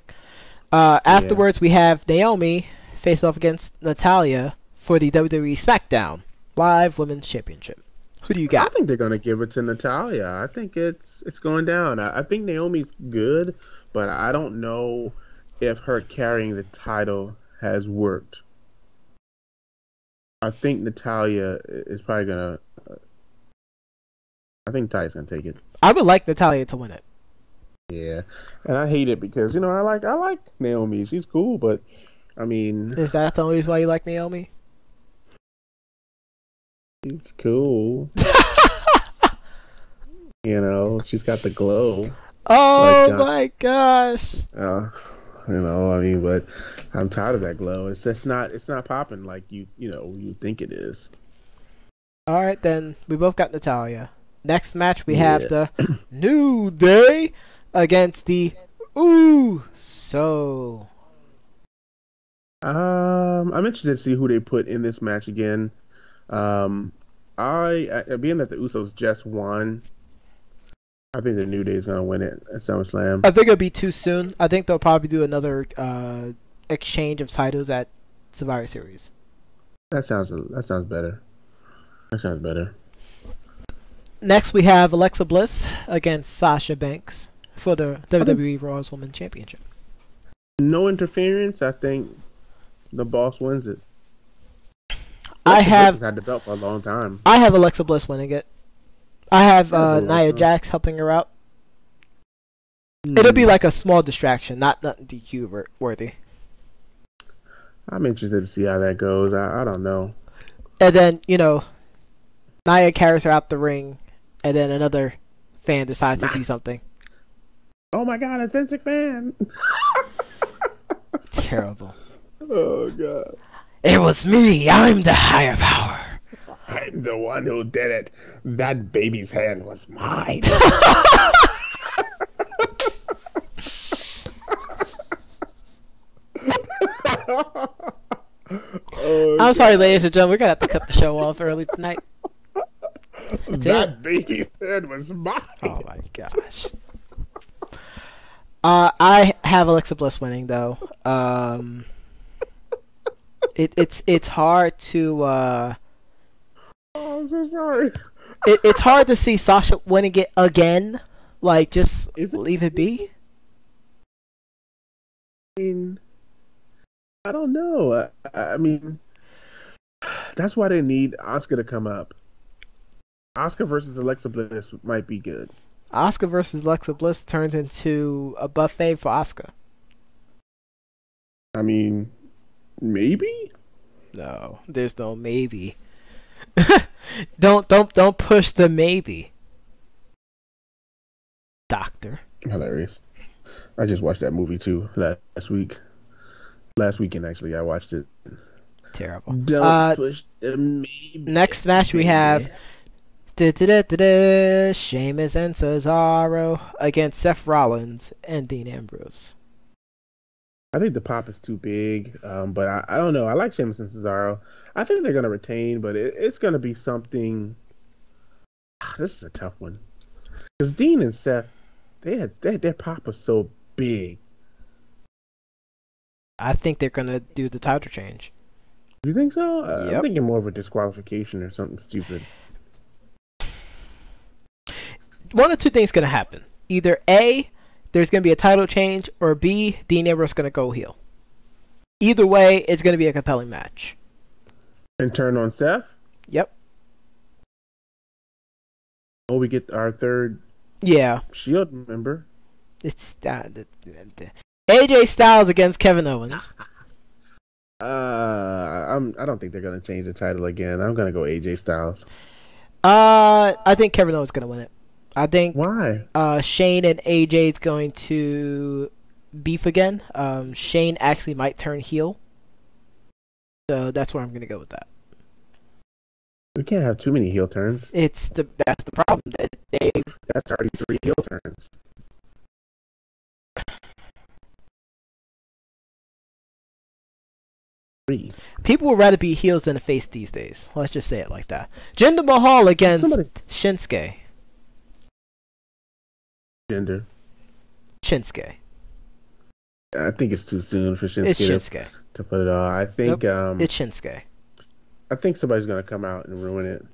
Yeah, Afterwards, we have Naomi face off against Natalia for the WWE SmackDown Live Women's Championship. Who do you I got? think they're gonna give it to Natalia. I think it's going down. I think Naomi's good, but I don't know if her carrying the title has worked. I think Natalia is probably gonna. I think Natalia's gonna take it. I would like Natalia to win it. Yeah, and I hate it because I like Naomi. She's cool, but I mean, Is that the only reason why you like Naomi? she's cool. She's got the glow. Like, Oh my gosh. uh, I mean, but I'm tired of that glow. It's not popping like you think it is. Alright then, we both got Natalia. Next match we have Yeah. the New Day against the Ooh So. I'm interested to see who they put in this match again. Um, being that the Usos just won, I think the New Day is gonna win it at SummerSlam. I think it'll be too soon. I think they'll probably do another exchange of titles at Survivor Series. That sounds better. That sounds better. Next, we have Alexa Bliss against Sasha Banks for the I think WWE Raw's Women's Championship. no interference. I think the boss wins it. I Alexa Bliss have has had the belt for a long time. I have Alexa Bliss winning it. I have Yeah, for a long Nia time. Jax helping her out. It'll be Hmm. like a small distraction, not DQ worthy. I'm interested to see how that goes. I don't know. And then Nia carries her out the ring, and then another fan decides to do Smack. something Oh my God, it's Vince McMahon. terrible. Oh God. It was me. I'm the higher power. I'm the one who did it. That baby's hand was mine. Oh I'm sorry, God. ladies and gentlemen. We're gonna have to cut the show off early tonight. That's it. That baby's hand was mine. Oh my gosh. I have Alexa Bliss winning though. It's hard to Oh, I'm so sorry. it's hard to see Sasha winning it again. Like just Is it? leave it be. I mean, I don't know. I mean, that's why they need Oscar to come up. Oscar versus Alexa Bliss might be good. Asuka versus Alexa Bliss turns into a buffet for Asuka. I mean, maybe. No, there's no maybe. Don't push the maybe, Doctor. Hilarious. I just watched that movie too last week. Last weekend, actually, I watched it. Terrible. Don't push the maybe, Next match we have baby. Sheamus and Cesaro against Seth Rollins and Dean Ambrose. I think the pop is too big, but I don't know. I like Sheamus and Cesaro. I think they're going to retain, but it's going to be something. This is a tough one because Dean and Seth, their pop is so big. I think they're gonna do the title change. You think so? I'm Yep. thinking more of a disqualification or something stupid. One of two things gonna happen. Either A, there's gonna be a title change, or B, Dean Ambrose gonna go heel. Either way, it's gonna be a compelling match. And turn on Seth. Yep. Oh, we get our third Yeah. Shield member. It's AJ Styles against Kevin Owens. I don't think they're gonna change the title again. I'm gonna go AJ Styles. I think Kevin Owens is gonna win it. I think Why? Shane and AJ is going to beef again. Shane actually might turn heel, so that's where I'm gonna go with that. We can't have too many heel turns. That's the problem that they That's already three heel turns. Three. people would rather be heels than a face these days. Let's just say it like that. Jinder Mahal against Somebody Shinsuke. gender. Shinsuke. I think it's too soon for It's Shinsuke Shinsuke. to put it on. I think Nope. It's Shinsuke. I think somebody's gonna come out and ruin it.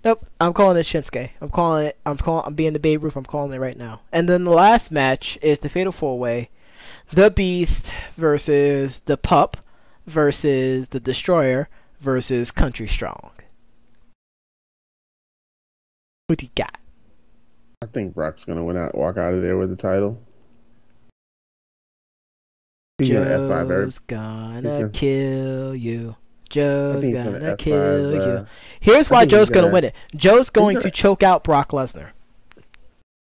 Nope. I'm calling it Shinsuke. I'm being the Babe Ruth. I'm calling it right now. And then the last match is the Fatal 4-Way. The Beast versus the Pup versus the Destroyer versus Country Strong. Who do you got? I think Brock's gonna walk out of there with the title. He's gonna F5 her. Joe's gonna kill you. I Joe's think he's gonna gonna F5. kill you. Here's I why think he's Joe's gonna gonna win it. Joe's going to gonna choke out Brock Lesnar.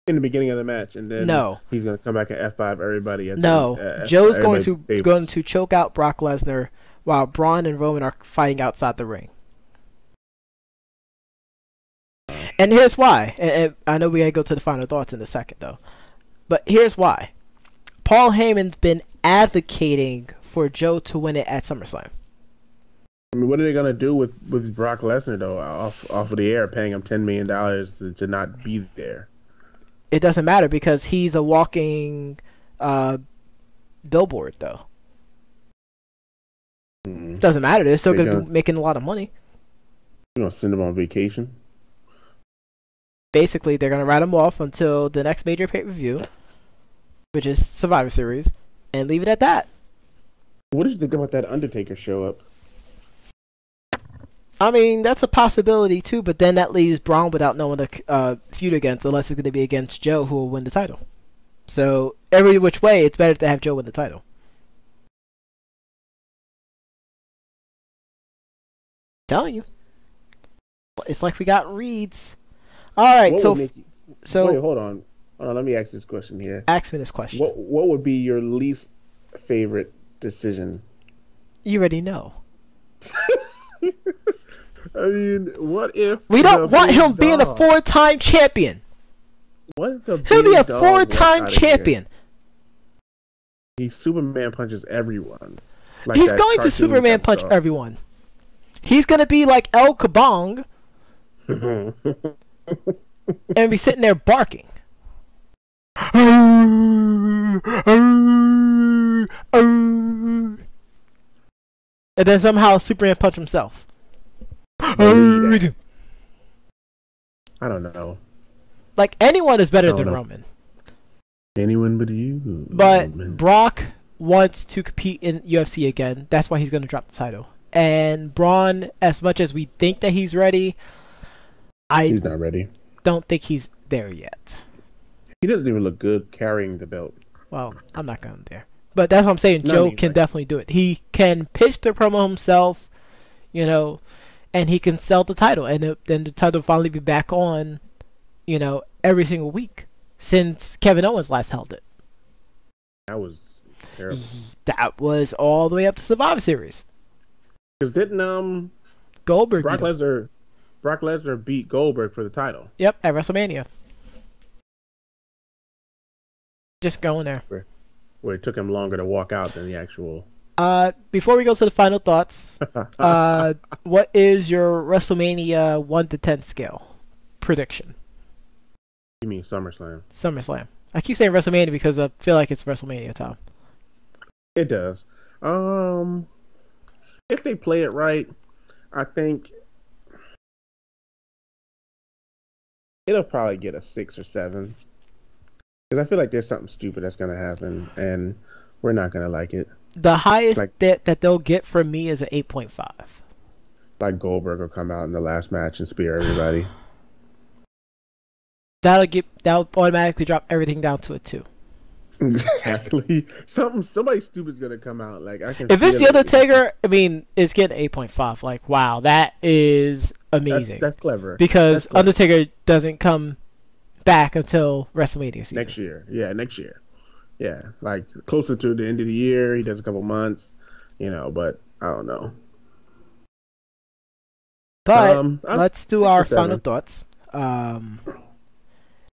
in the beginning of the match, and then No. he's gonna come back and F5 everybody. No. Joe's going everybody to choke out Brock Lesnar while Braun and Roman are fighting outside the ring. And here's why. And I know we gotta go to the final thoughts in a second, though. But here's why. Paul Heyman's been advocating for Joe to win it at SummerSlam. I mean, what are they gonna do with Brock Lesnar though? Off of the air, paying him $10 million to not be there. It doesn't matter because he's a walking billboard, though. Mm-mm. Doesn't matter. They're still They're going to be gonna making a lot of money. You know, send him on vacation. Basically, they're going to write him off until the next major pay-per-view, which is Survivor Series, and leave it at that. What did you think about that Undertaker show up? I mean, that's a possibility, too, but then that leaves Braun without no one to feud against, unless it's going to be against Joe, who will win the title. So, every which way, it's better to have Joe win the title. Telling you. It's like we got reads. Alright, What so... would make you, wait, hold on. Let me ask this question here. Ask me this question. What would be your least favorite decision? You already know. I mean, what if We don't want him being a 4-time champion. What if the He'll be a big dog walks 4-time out of here? champion. He Superman punches everyone. Like He's that going to cartoon Superman type punch dog. everyone. He's going to be like El Kabong and be sitting there barking. And then somehow Superman punch himself. Believe that. I don't know. Like, anyone is better I don't than know. Roman. Anyone but you. But Roman. Brock wants to compete in UFC again. That's why he's going to drop the title. And Braun, as much as we think that he's ready, I He's not ready. don't think he's there yet. He doesn't even look good carrying the belt. Well, I'm not going there. But that's what I'm saying. No, I Joe mean can like definitely do it. He can pitch the promo himself, you know, and he can sell the title. And then the title will finally be back on, every single week since Kevin Owens last held it. that was terrible. That was all the way up to Survivor Series. Because didn't Goldberg beat Brock him. Lesnar Brock Lesnar beat Goldberg for the title? Yep, at WrestleMania. Just going there. Where it took him longer to walk out than the actual. Before we go to the final thoughts, what is your WrestleMania 1 to 10 scale prediction? You mean SummerSlam? SummerSlam. I keep saying WrestleMania because I feel like it's WrestleMania time. It does. Um, if they play it right, I think it'll probably get a 6 or 7. Because I feel like there's something stupid that's gonna happen, and we're not gonna like it. The highest Like that they'll get from me is an 8.5. like Goldberg will come out in the last match and spear everybody. That'll automatically drop everything down to a 2. Exactly. Somebody stupid's gonna come out. Like I can If it's feel the it. Undertaker, I mean, it's getting 8.5. Like, wow, that is amazing. That's clever. Because That's clever. Undertaker doesn't come back until WrestleMania season. Next year. Yeah, next year. Yeah, like closer to the end of the year. He does a couple months, but I don't know. But I'm let's do 6 or our final 7. thoughts.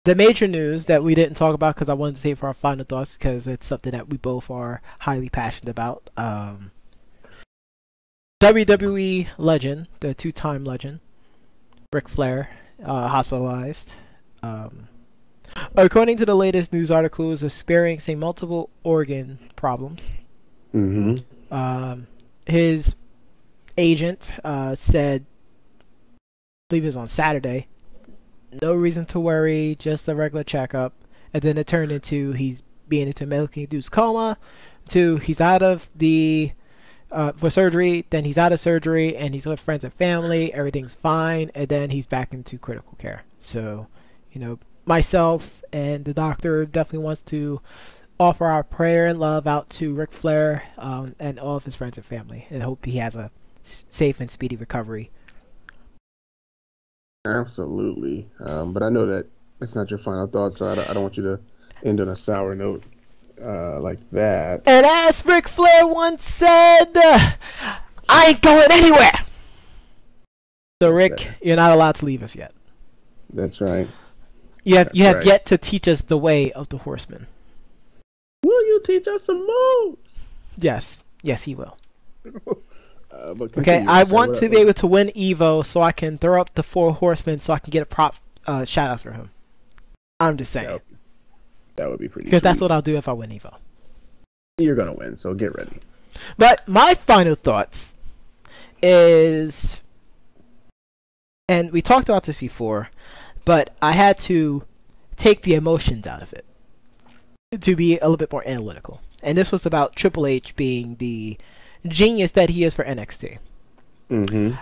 The major news that we didn't talk about because I wanted to save for our final thoughts because it's something that we both are highly passionate about. WWE legend, the two-time legend, Ric Flair, hospitalized. According to the latest news articles, experiencing multiple organ problems. Mm-hmm. His agent said, I believe it was on Saturday, no reason to worry, just a regular checkup. And then it turned into he's being into medically induced coma, to he's out of the for surgery, then he's out of surgery and he's with friends and family, everything's fine, and then he's back into critical care. So, myself and the doctor definitely wants to offer our prayer and love out to Ric Flair and all of his friends and family, and hope he has a safe and speedy recovery. Absolutely. But I know that it's not your final thought, so I don't want you to end on a sour note like that. And as Ric Flair once said, I ain't going anywhere. So Rick, you're not allowed to leave us yet. That's right. You have right. yet to teach us the way of the horseman. Will you teach us some moves? Yes, he will. But Okay, continue, I sir. want to be able to win Evo so I can throw up the 4 horsemen so I can get a prop shout out for him. I'm just saying. That would be pretty. Because that's sweet. what I'll do if I win Evo. You're gonna win, so get ready. But my final thoughts is, and we talked about this before, but I had to take the emotions out of it to be a little bit more analytical. And this was about Triple H being the genius that he is for NXT. Mm-hmm.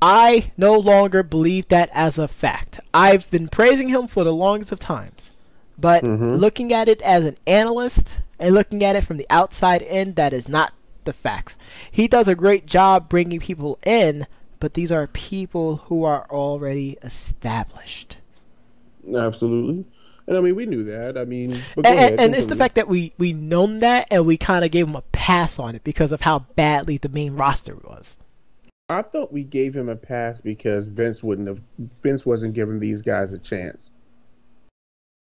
I no longer believe that as a fact. I've been praising him for the longest of times. But looking at it as an analyst and looking at it from the outside in, that is not the facts. He does a great job bringing people in, but these are people who are already established. Absolutely. And I mean, we knew that. I mean, but and it's the fact that we known that and we kind of gave him a pass on it because of how badly the main roster was. I thought we gave him a pass because Vince wasn't giving these guys a chance.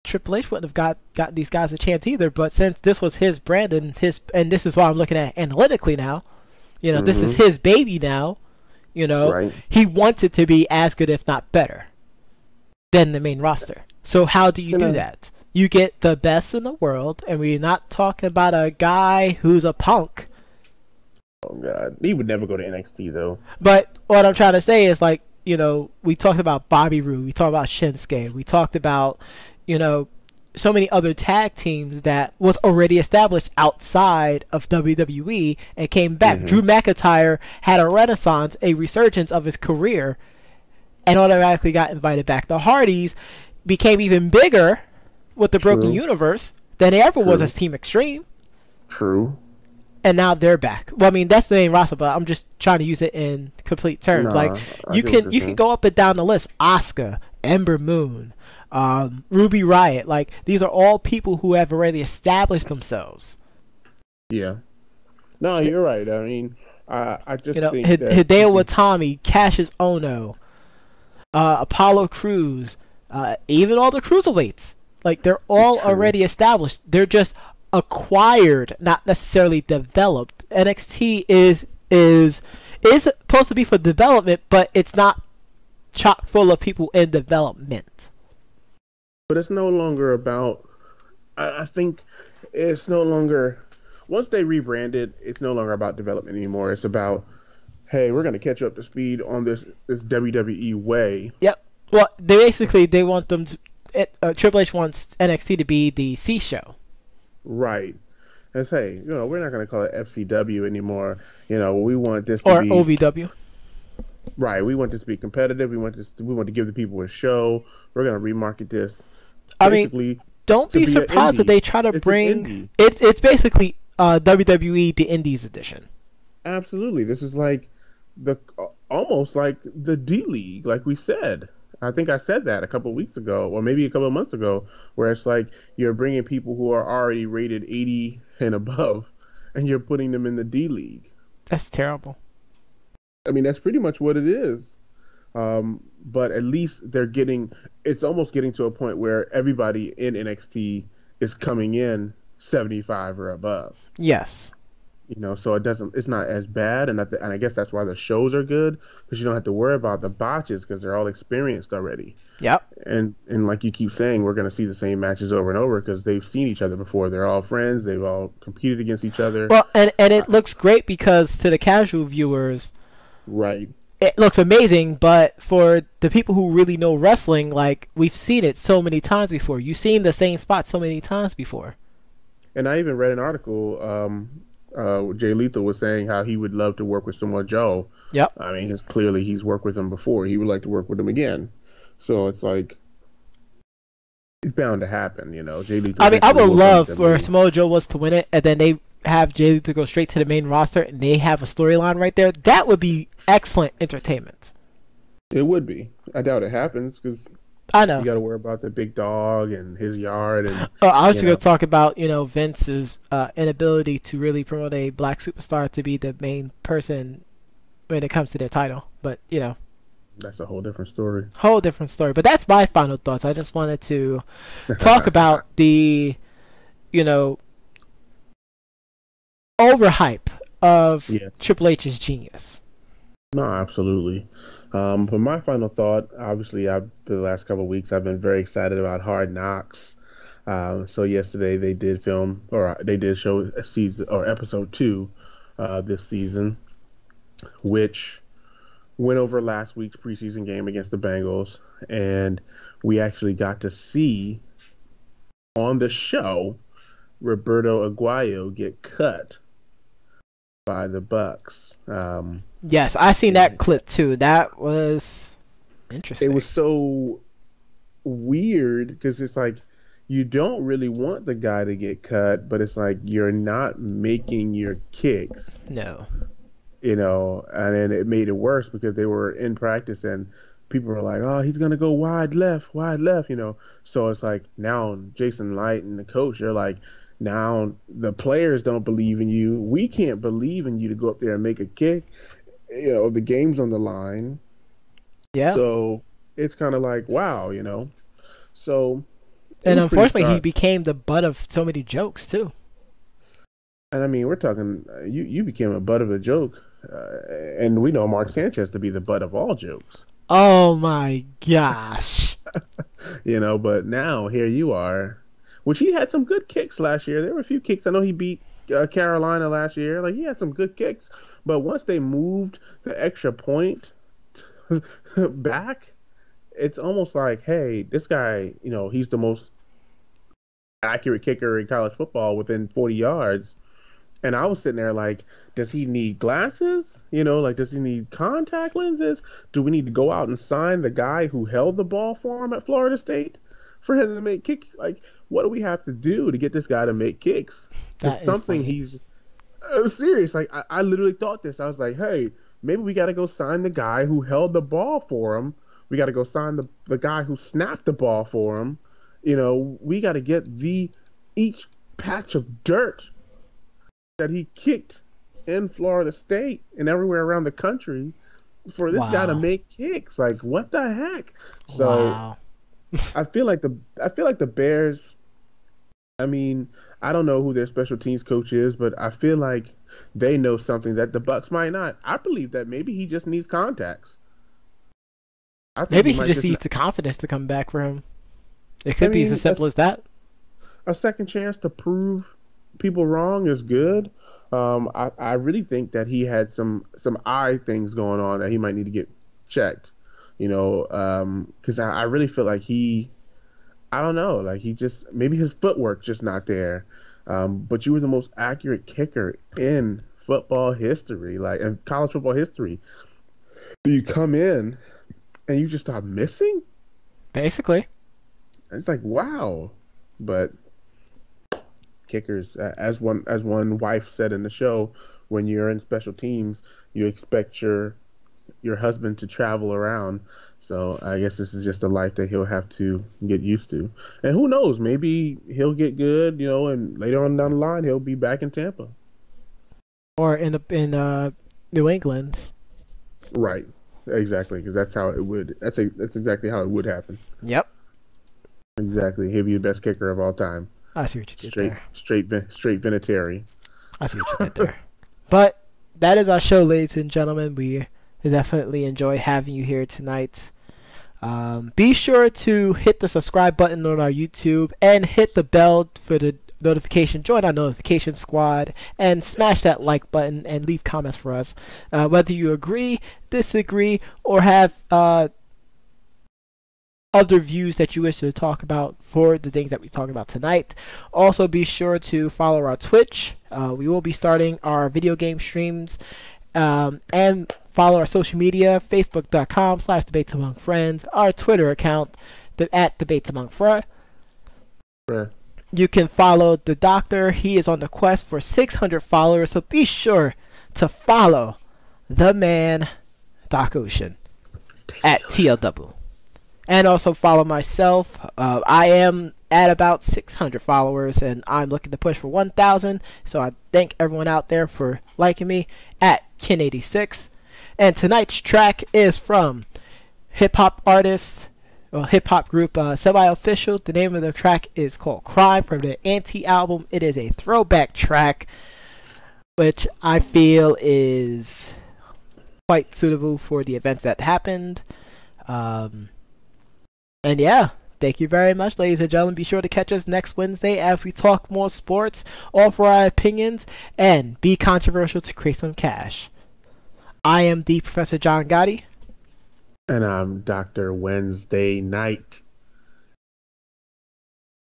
Triple H wouldn't have got these guys a chance either, but since this was his brand and this is what I'm looking at analytically now, this is his baby now, Right. he wants it to be as good if not better than the main roster. So how do you do that? You get the best in the world, and we're not talking about a guy who's a punk. Oh God, he would never go to NXT though. But what I'm trying to say is, like, we talked about Bobby Roode, we talked about Shinsuke, we talked about, so many other tag teams that was already established outside of WWE and came back. Drew McIntyre had a renaissance, a resurgence of his career, and automatically got invited back. The Hardys became even bigger with the Broken True. Universe than they ever was True. as Team Extreme. True. And now they're back. Well, I mean that's the main roster, but I'm just trying to use it in complete terms. Like Nah, I get what you're you can saying. go up and down the list. Asuka, Ember Moon, Ruby Riot. Like these are all people who have already established themselves. Yeah. No, you're right. I mean, I You just know, think that Hideo Watami, Cassius Ono, Apollo Crews, even all the cruiserweights. Like they're all true. already established. They're just acquired, not necessarily developed. NXT is supposed to be for development, but it's not chock full of people in development. But it's no longer about. I think it's no longer. Once they rebranded, it's no longer about development anymore. It's about, hey, we're going to catch up to speed on this WWE way. Yep. Well, they want them to. Triple H wants NXT to be the C show Right. And say, we're not going to call it FCW anymore. We want this to or be OVW. right. We want this to be competitive. We want to give the people a show. We're going to remarket this I mean, basically don't to be be an surprised that indie. they try to It's an bring indie. it's basically WWE the Indies edition. Absolutely. This is like the almost like the D League, like we said. I think I said that a couple of weeks ago, or maybe a couple of months ago, where it's like you're bringing people who are already rated 80 and above, and you're putting them in the D League. That's terrible. I mean, that's pretty much what it is. But at least it's almost getting to a point where everybody in NXT is coming in 75 or above. Yes. So it's not as bad, and I guess that's why the shows are good because you don't have to worry about the botches because they're all experienced already. Yep. And like you keep saying, we're going to see the same matches over and over because they've seen each other before. They're all friends. They've all competed against each other. Well, and I, it looks great because to the casual viewers, right. it looks amazing. But for the people who really know wrestling, like we've seen it so many times before. You've seen the same spot so many times before. And I even read an article. Jay Lethal was saying how he would love to work with Samoa Joe. Yep. I mean, clearly he's worked with him before. He would like to work with him again. So it's like it's bound to happen. Jay Lethal I mean, I eventually would will come to love for WWE. Samoa Joe was to win it, and then they have Jay to go straight to the main roster, and they have a storyline right there. That would be excellent entertainment. It would be. I doubt it happens because I you know. got to worry about the big dog and his yard and I was you just going know to talk about, Vince's inability to really promote a black superstar to be the main person when it comes to their title. But, that's a whole different story. whole different story. But that's my final thoughts. I just wanted to talk about the, you know, overhype of Yes. Triple H's genius. No, absolutely. But my final thought, obviously, the last couple of weeks, I've been very excited about Hard Knocks. So yesterday they did film, or they did show a season or episode two, this season, which went over last week's preseason game against the Bengals, and we actually got to see on the show Roberto Aguayo get cut by the Bucks. Yes, I seen that And clip too. That was it interesting. was so weird because it's like you don't really want the guy to get cut, but it's like you're not making your kicks, No. and then it made it worse because they were in practice and people were like, oh, he's gonna go wide left. So it's like now Jason Light and the coach are like, now the players don't believe in you. We can't believe in you to go up there and make a kick. The game's on the line. Yeah. So it's kind of like, wow. So it And was pretty unfortunately, he sucks. became the butt of so many jokes too. And I mean, we're talking, you became a butt of a joke. And we know Mark Sanchez to be the butt of all jokes, Oh my gosh. but now here you are, which he had some good kicks last year. There were a few kicks. I know he beat Carolina last year. Like he had some good kicks, but once they moved the extra point back, it's almost like, hey, this guy, he's the most accurate kicker in college football within 40 yards. And I was sitting there like, does he need glasses? Like, does he need contact lenses? Do we need to go out and sign the guy who held the ball for him at Florida State for him to make kick? Like, what do we have to do to get this guy to make kicks? Because That is something funny. he's serious. Like I literally thought this. I was like, hey, maybe we got to go sign the guy who held the ball for him. We got to go sign the guy who snapped the ball for him. We got to get the each patch of dirt that he kicked in Florida State and everywhere around the country for this guy to Wow. make kicks. Like what the heck? So Wow. I feel like the Bears. I mean, I don't know who their special teams coach is, but I feel like they know something that the Bucks might not. I believe that maybe he just needs contacts. I think Maybe he he might just just. needs the confidence to come back for him. It I could be as mean, simple as that. a second chance to prove people wrong is good. I really think that he had some eye things going on that he might need to get checked. Because I really feel like I don't know, like he just maybe his footwork just not there. But you were the most accurate kicker in football history, like in college football history. You come in and you just start missing. Basically. It's like wow, but kickers, as one wife said in the show, when you're in special teams, you expect your husband to travel around. So I guess this is just a life that he'll have to get used to. And who knows, maybe he'll get good, and later on down the line he'll be back in Tampa. Or in New England. Right. Exactly, because that's how it would. That's exactly how it would happen. Yep. Exactly, he'll be the best kicker of all time. I see what you did Straight, there. straight Vinatieri. I see what you did there. But that is our show, ladies and gentlemen. We definitely enjoy having you here tonight. Be sure to hit the subscribe button on our YouTube and hit the bell for the notification. Join our notification squad and smash that like button and leave comments for us. Whether you agree, disagree, or have other views that you wish to talk about for the things that we talk about tonight. Also, be sure to follow our Twitch. We will be starting our video game streams and follow our social media, facebook.com/debates among friends, our Twitter account, at debates among friends. Right. You can follow the doctor. He is on the quest for 600 followers, so be sure to follow the man, Doc Ocean, at TLW. And also follow myself. I am at about 600 followers, and I'm looking to push for 1,000. So I thank everyone out there for liking me at Ken86. And tonight's track is from hip hop group Semi.Official. The name of the track is called Crime from the Anti album. It is a throwback track, which I feel is quite suitable for the events that happened. And yeah, thank you very much, ladies and gentlemen. Be sure to catch us next Wednesday as we talk more sports, offer our opinions, and be controversial to create some cash. I am the Professor John Gotti. And I'm Dr. Wednesday Night.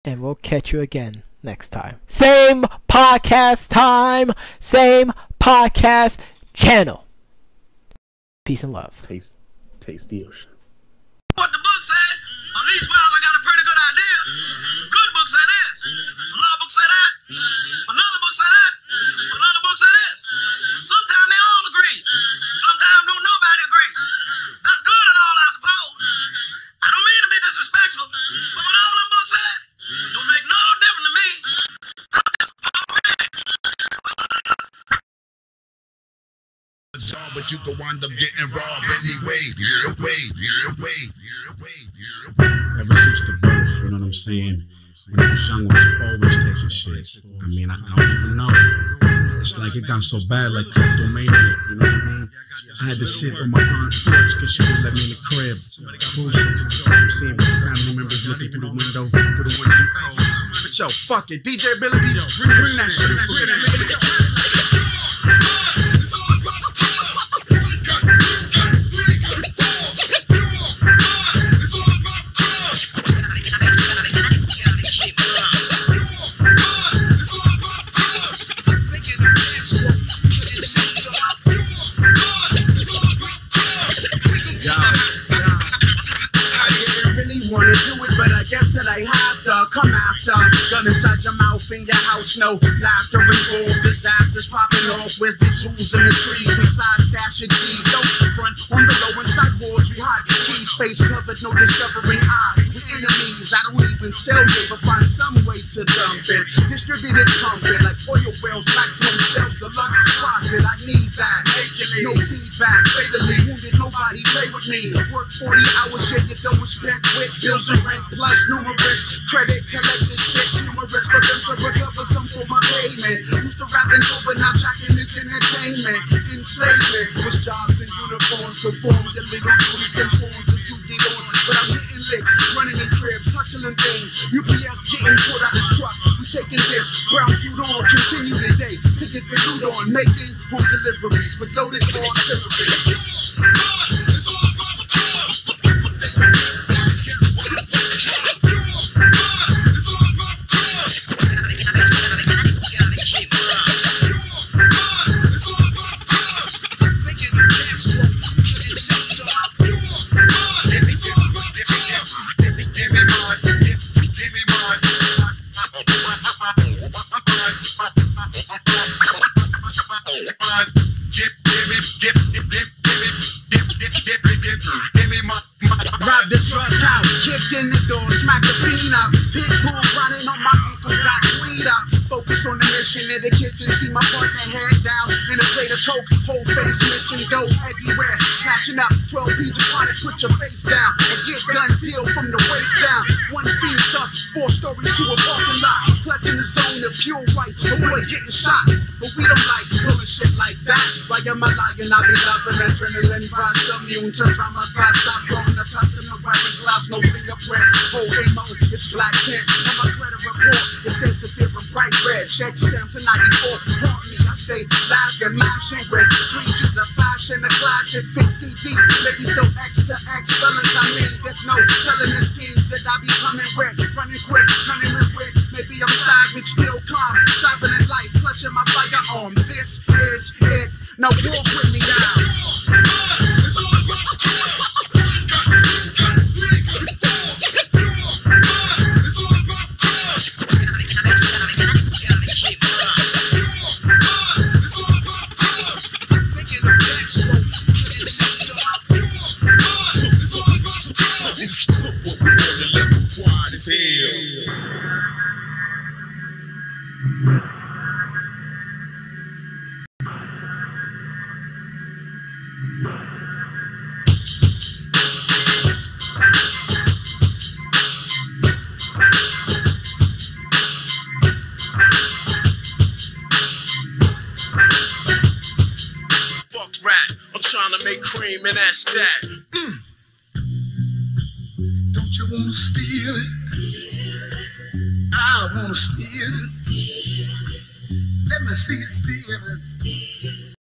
And we'll catch you again next time. Same podcast time, same podcast channel. Peace and love. Taste the ocean. What the book said? On these wells, I got a pretty good idea. Good book said this. Law book said that. Another book said that. Another book said this. Sometimes they all agree. Sometimes don't nobody agree. That's good and all, I suppose. I don't mean to be disrespectful, but what all them books said don't make no difference to me. I'm just a poor man. But you could wind up getting robbed anyway. Ever since the birth, you know what I'm saying? When I was young, I was always taking shit. I mean, I don't even know. It's like it got so bad, like kleptomania, you know what I mean? I had to sit on my aunt's porch because she wouldn't let me in the crib. Bullshit. I'm seeing family members looking through the window, through the window. But yo, fuck it. DJ Billy, bring that shit. Bring that shit. Wanna do it, but I guess that I have to come after. up in your house, no laughter involved. Disasters popping off with the jewels in the trees. Inside stash of keys, don't front on the low inside walls. You hide your keys, face covered, no discovering eye. We enemies, I don't even sell it, but find some way to dump it. Distributed, pump it like oil wells, maximum sell deluxe profit. I need that. No feedback, fatally wounded, nobody play with me. Work 40 hours, share your dough is spent with bills and rent plus numerous credit collected shit. Humorous for them to recover some form of payment. Used to rapping over, now tracking this entertainment. Enslavement was jobs and uniforms, performed illegal duties, conformed just to get on. But I'm getting licks, running in cribs, hustling things. UPS getting pulled out his truck. We taking this brown suit on, continue today to get the loot on, making home deliveries with loaded artillery. It's all about the trust. It's all about trust. It's all about trust. Making the best one. It's all about trust. Give me mine. Give me mine. Robbed the truck house, kicked in the door, smacked the bean out. Big bull running on my ankle, got tweed out. Focus on the mission in the kitchen, see my partner head down in a plate of coke, whole face missing, dough everywhere. Snatching up 12 pieces of chronic, put your face down and get done deal from the waist down. One fiend up, 4 stories to a parking lot, clutching the zone of pure white, avoid getting shot. But we don't like bullshit like that. Why am I lying? I be loving adrenaline rush, immune to trauma fast. I'm grown accustomed to wearing gloves, no fingerprint. Whole ammo, it's black tint. On my credit report, it says severe and bright red. Check stamps in 94. Haunt me, I stay live and mashing with 3 G's of fashion, a classic 50 deep. Maybe so X to X felons. I mean, there's no telling the schemes that I be coming with. Running quick, running with wit. Maybe I'm savage, still calm. Striving in life, clutching my firearm. This is it. Now walk with me now. It's all about the trust. It's all about trust. It's all about trust. Making the best one. It's all about trust. What we want to let them quiet as hell. Fuck rat, I'm trying to make cream and that's that. Don't you wanna steal it? I wanna steal it. Let me see it steal it.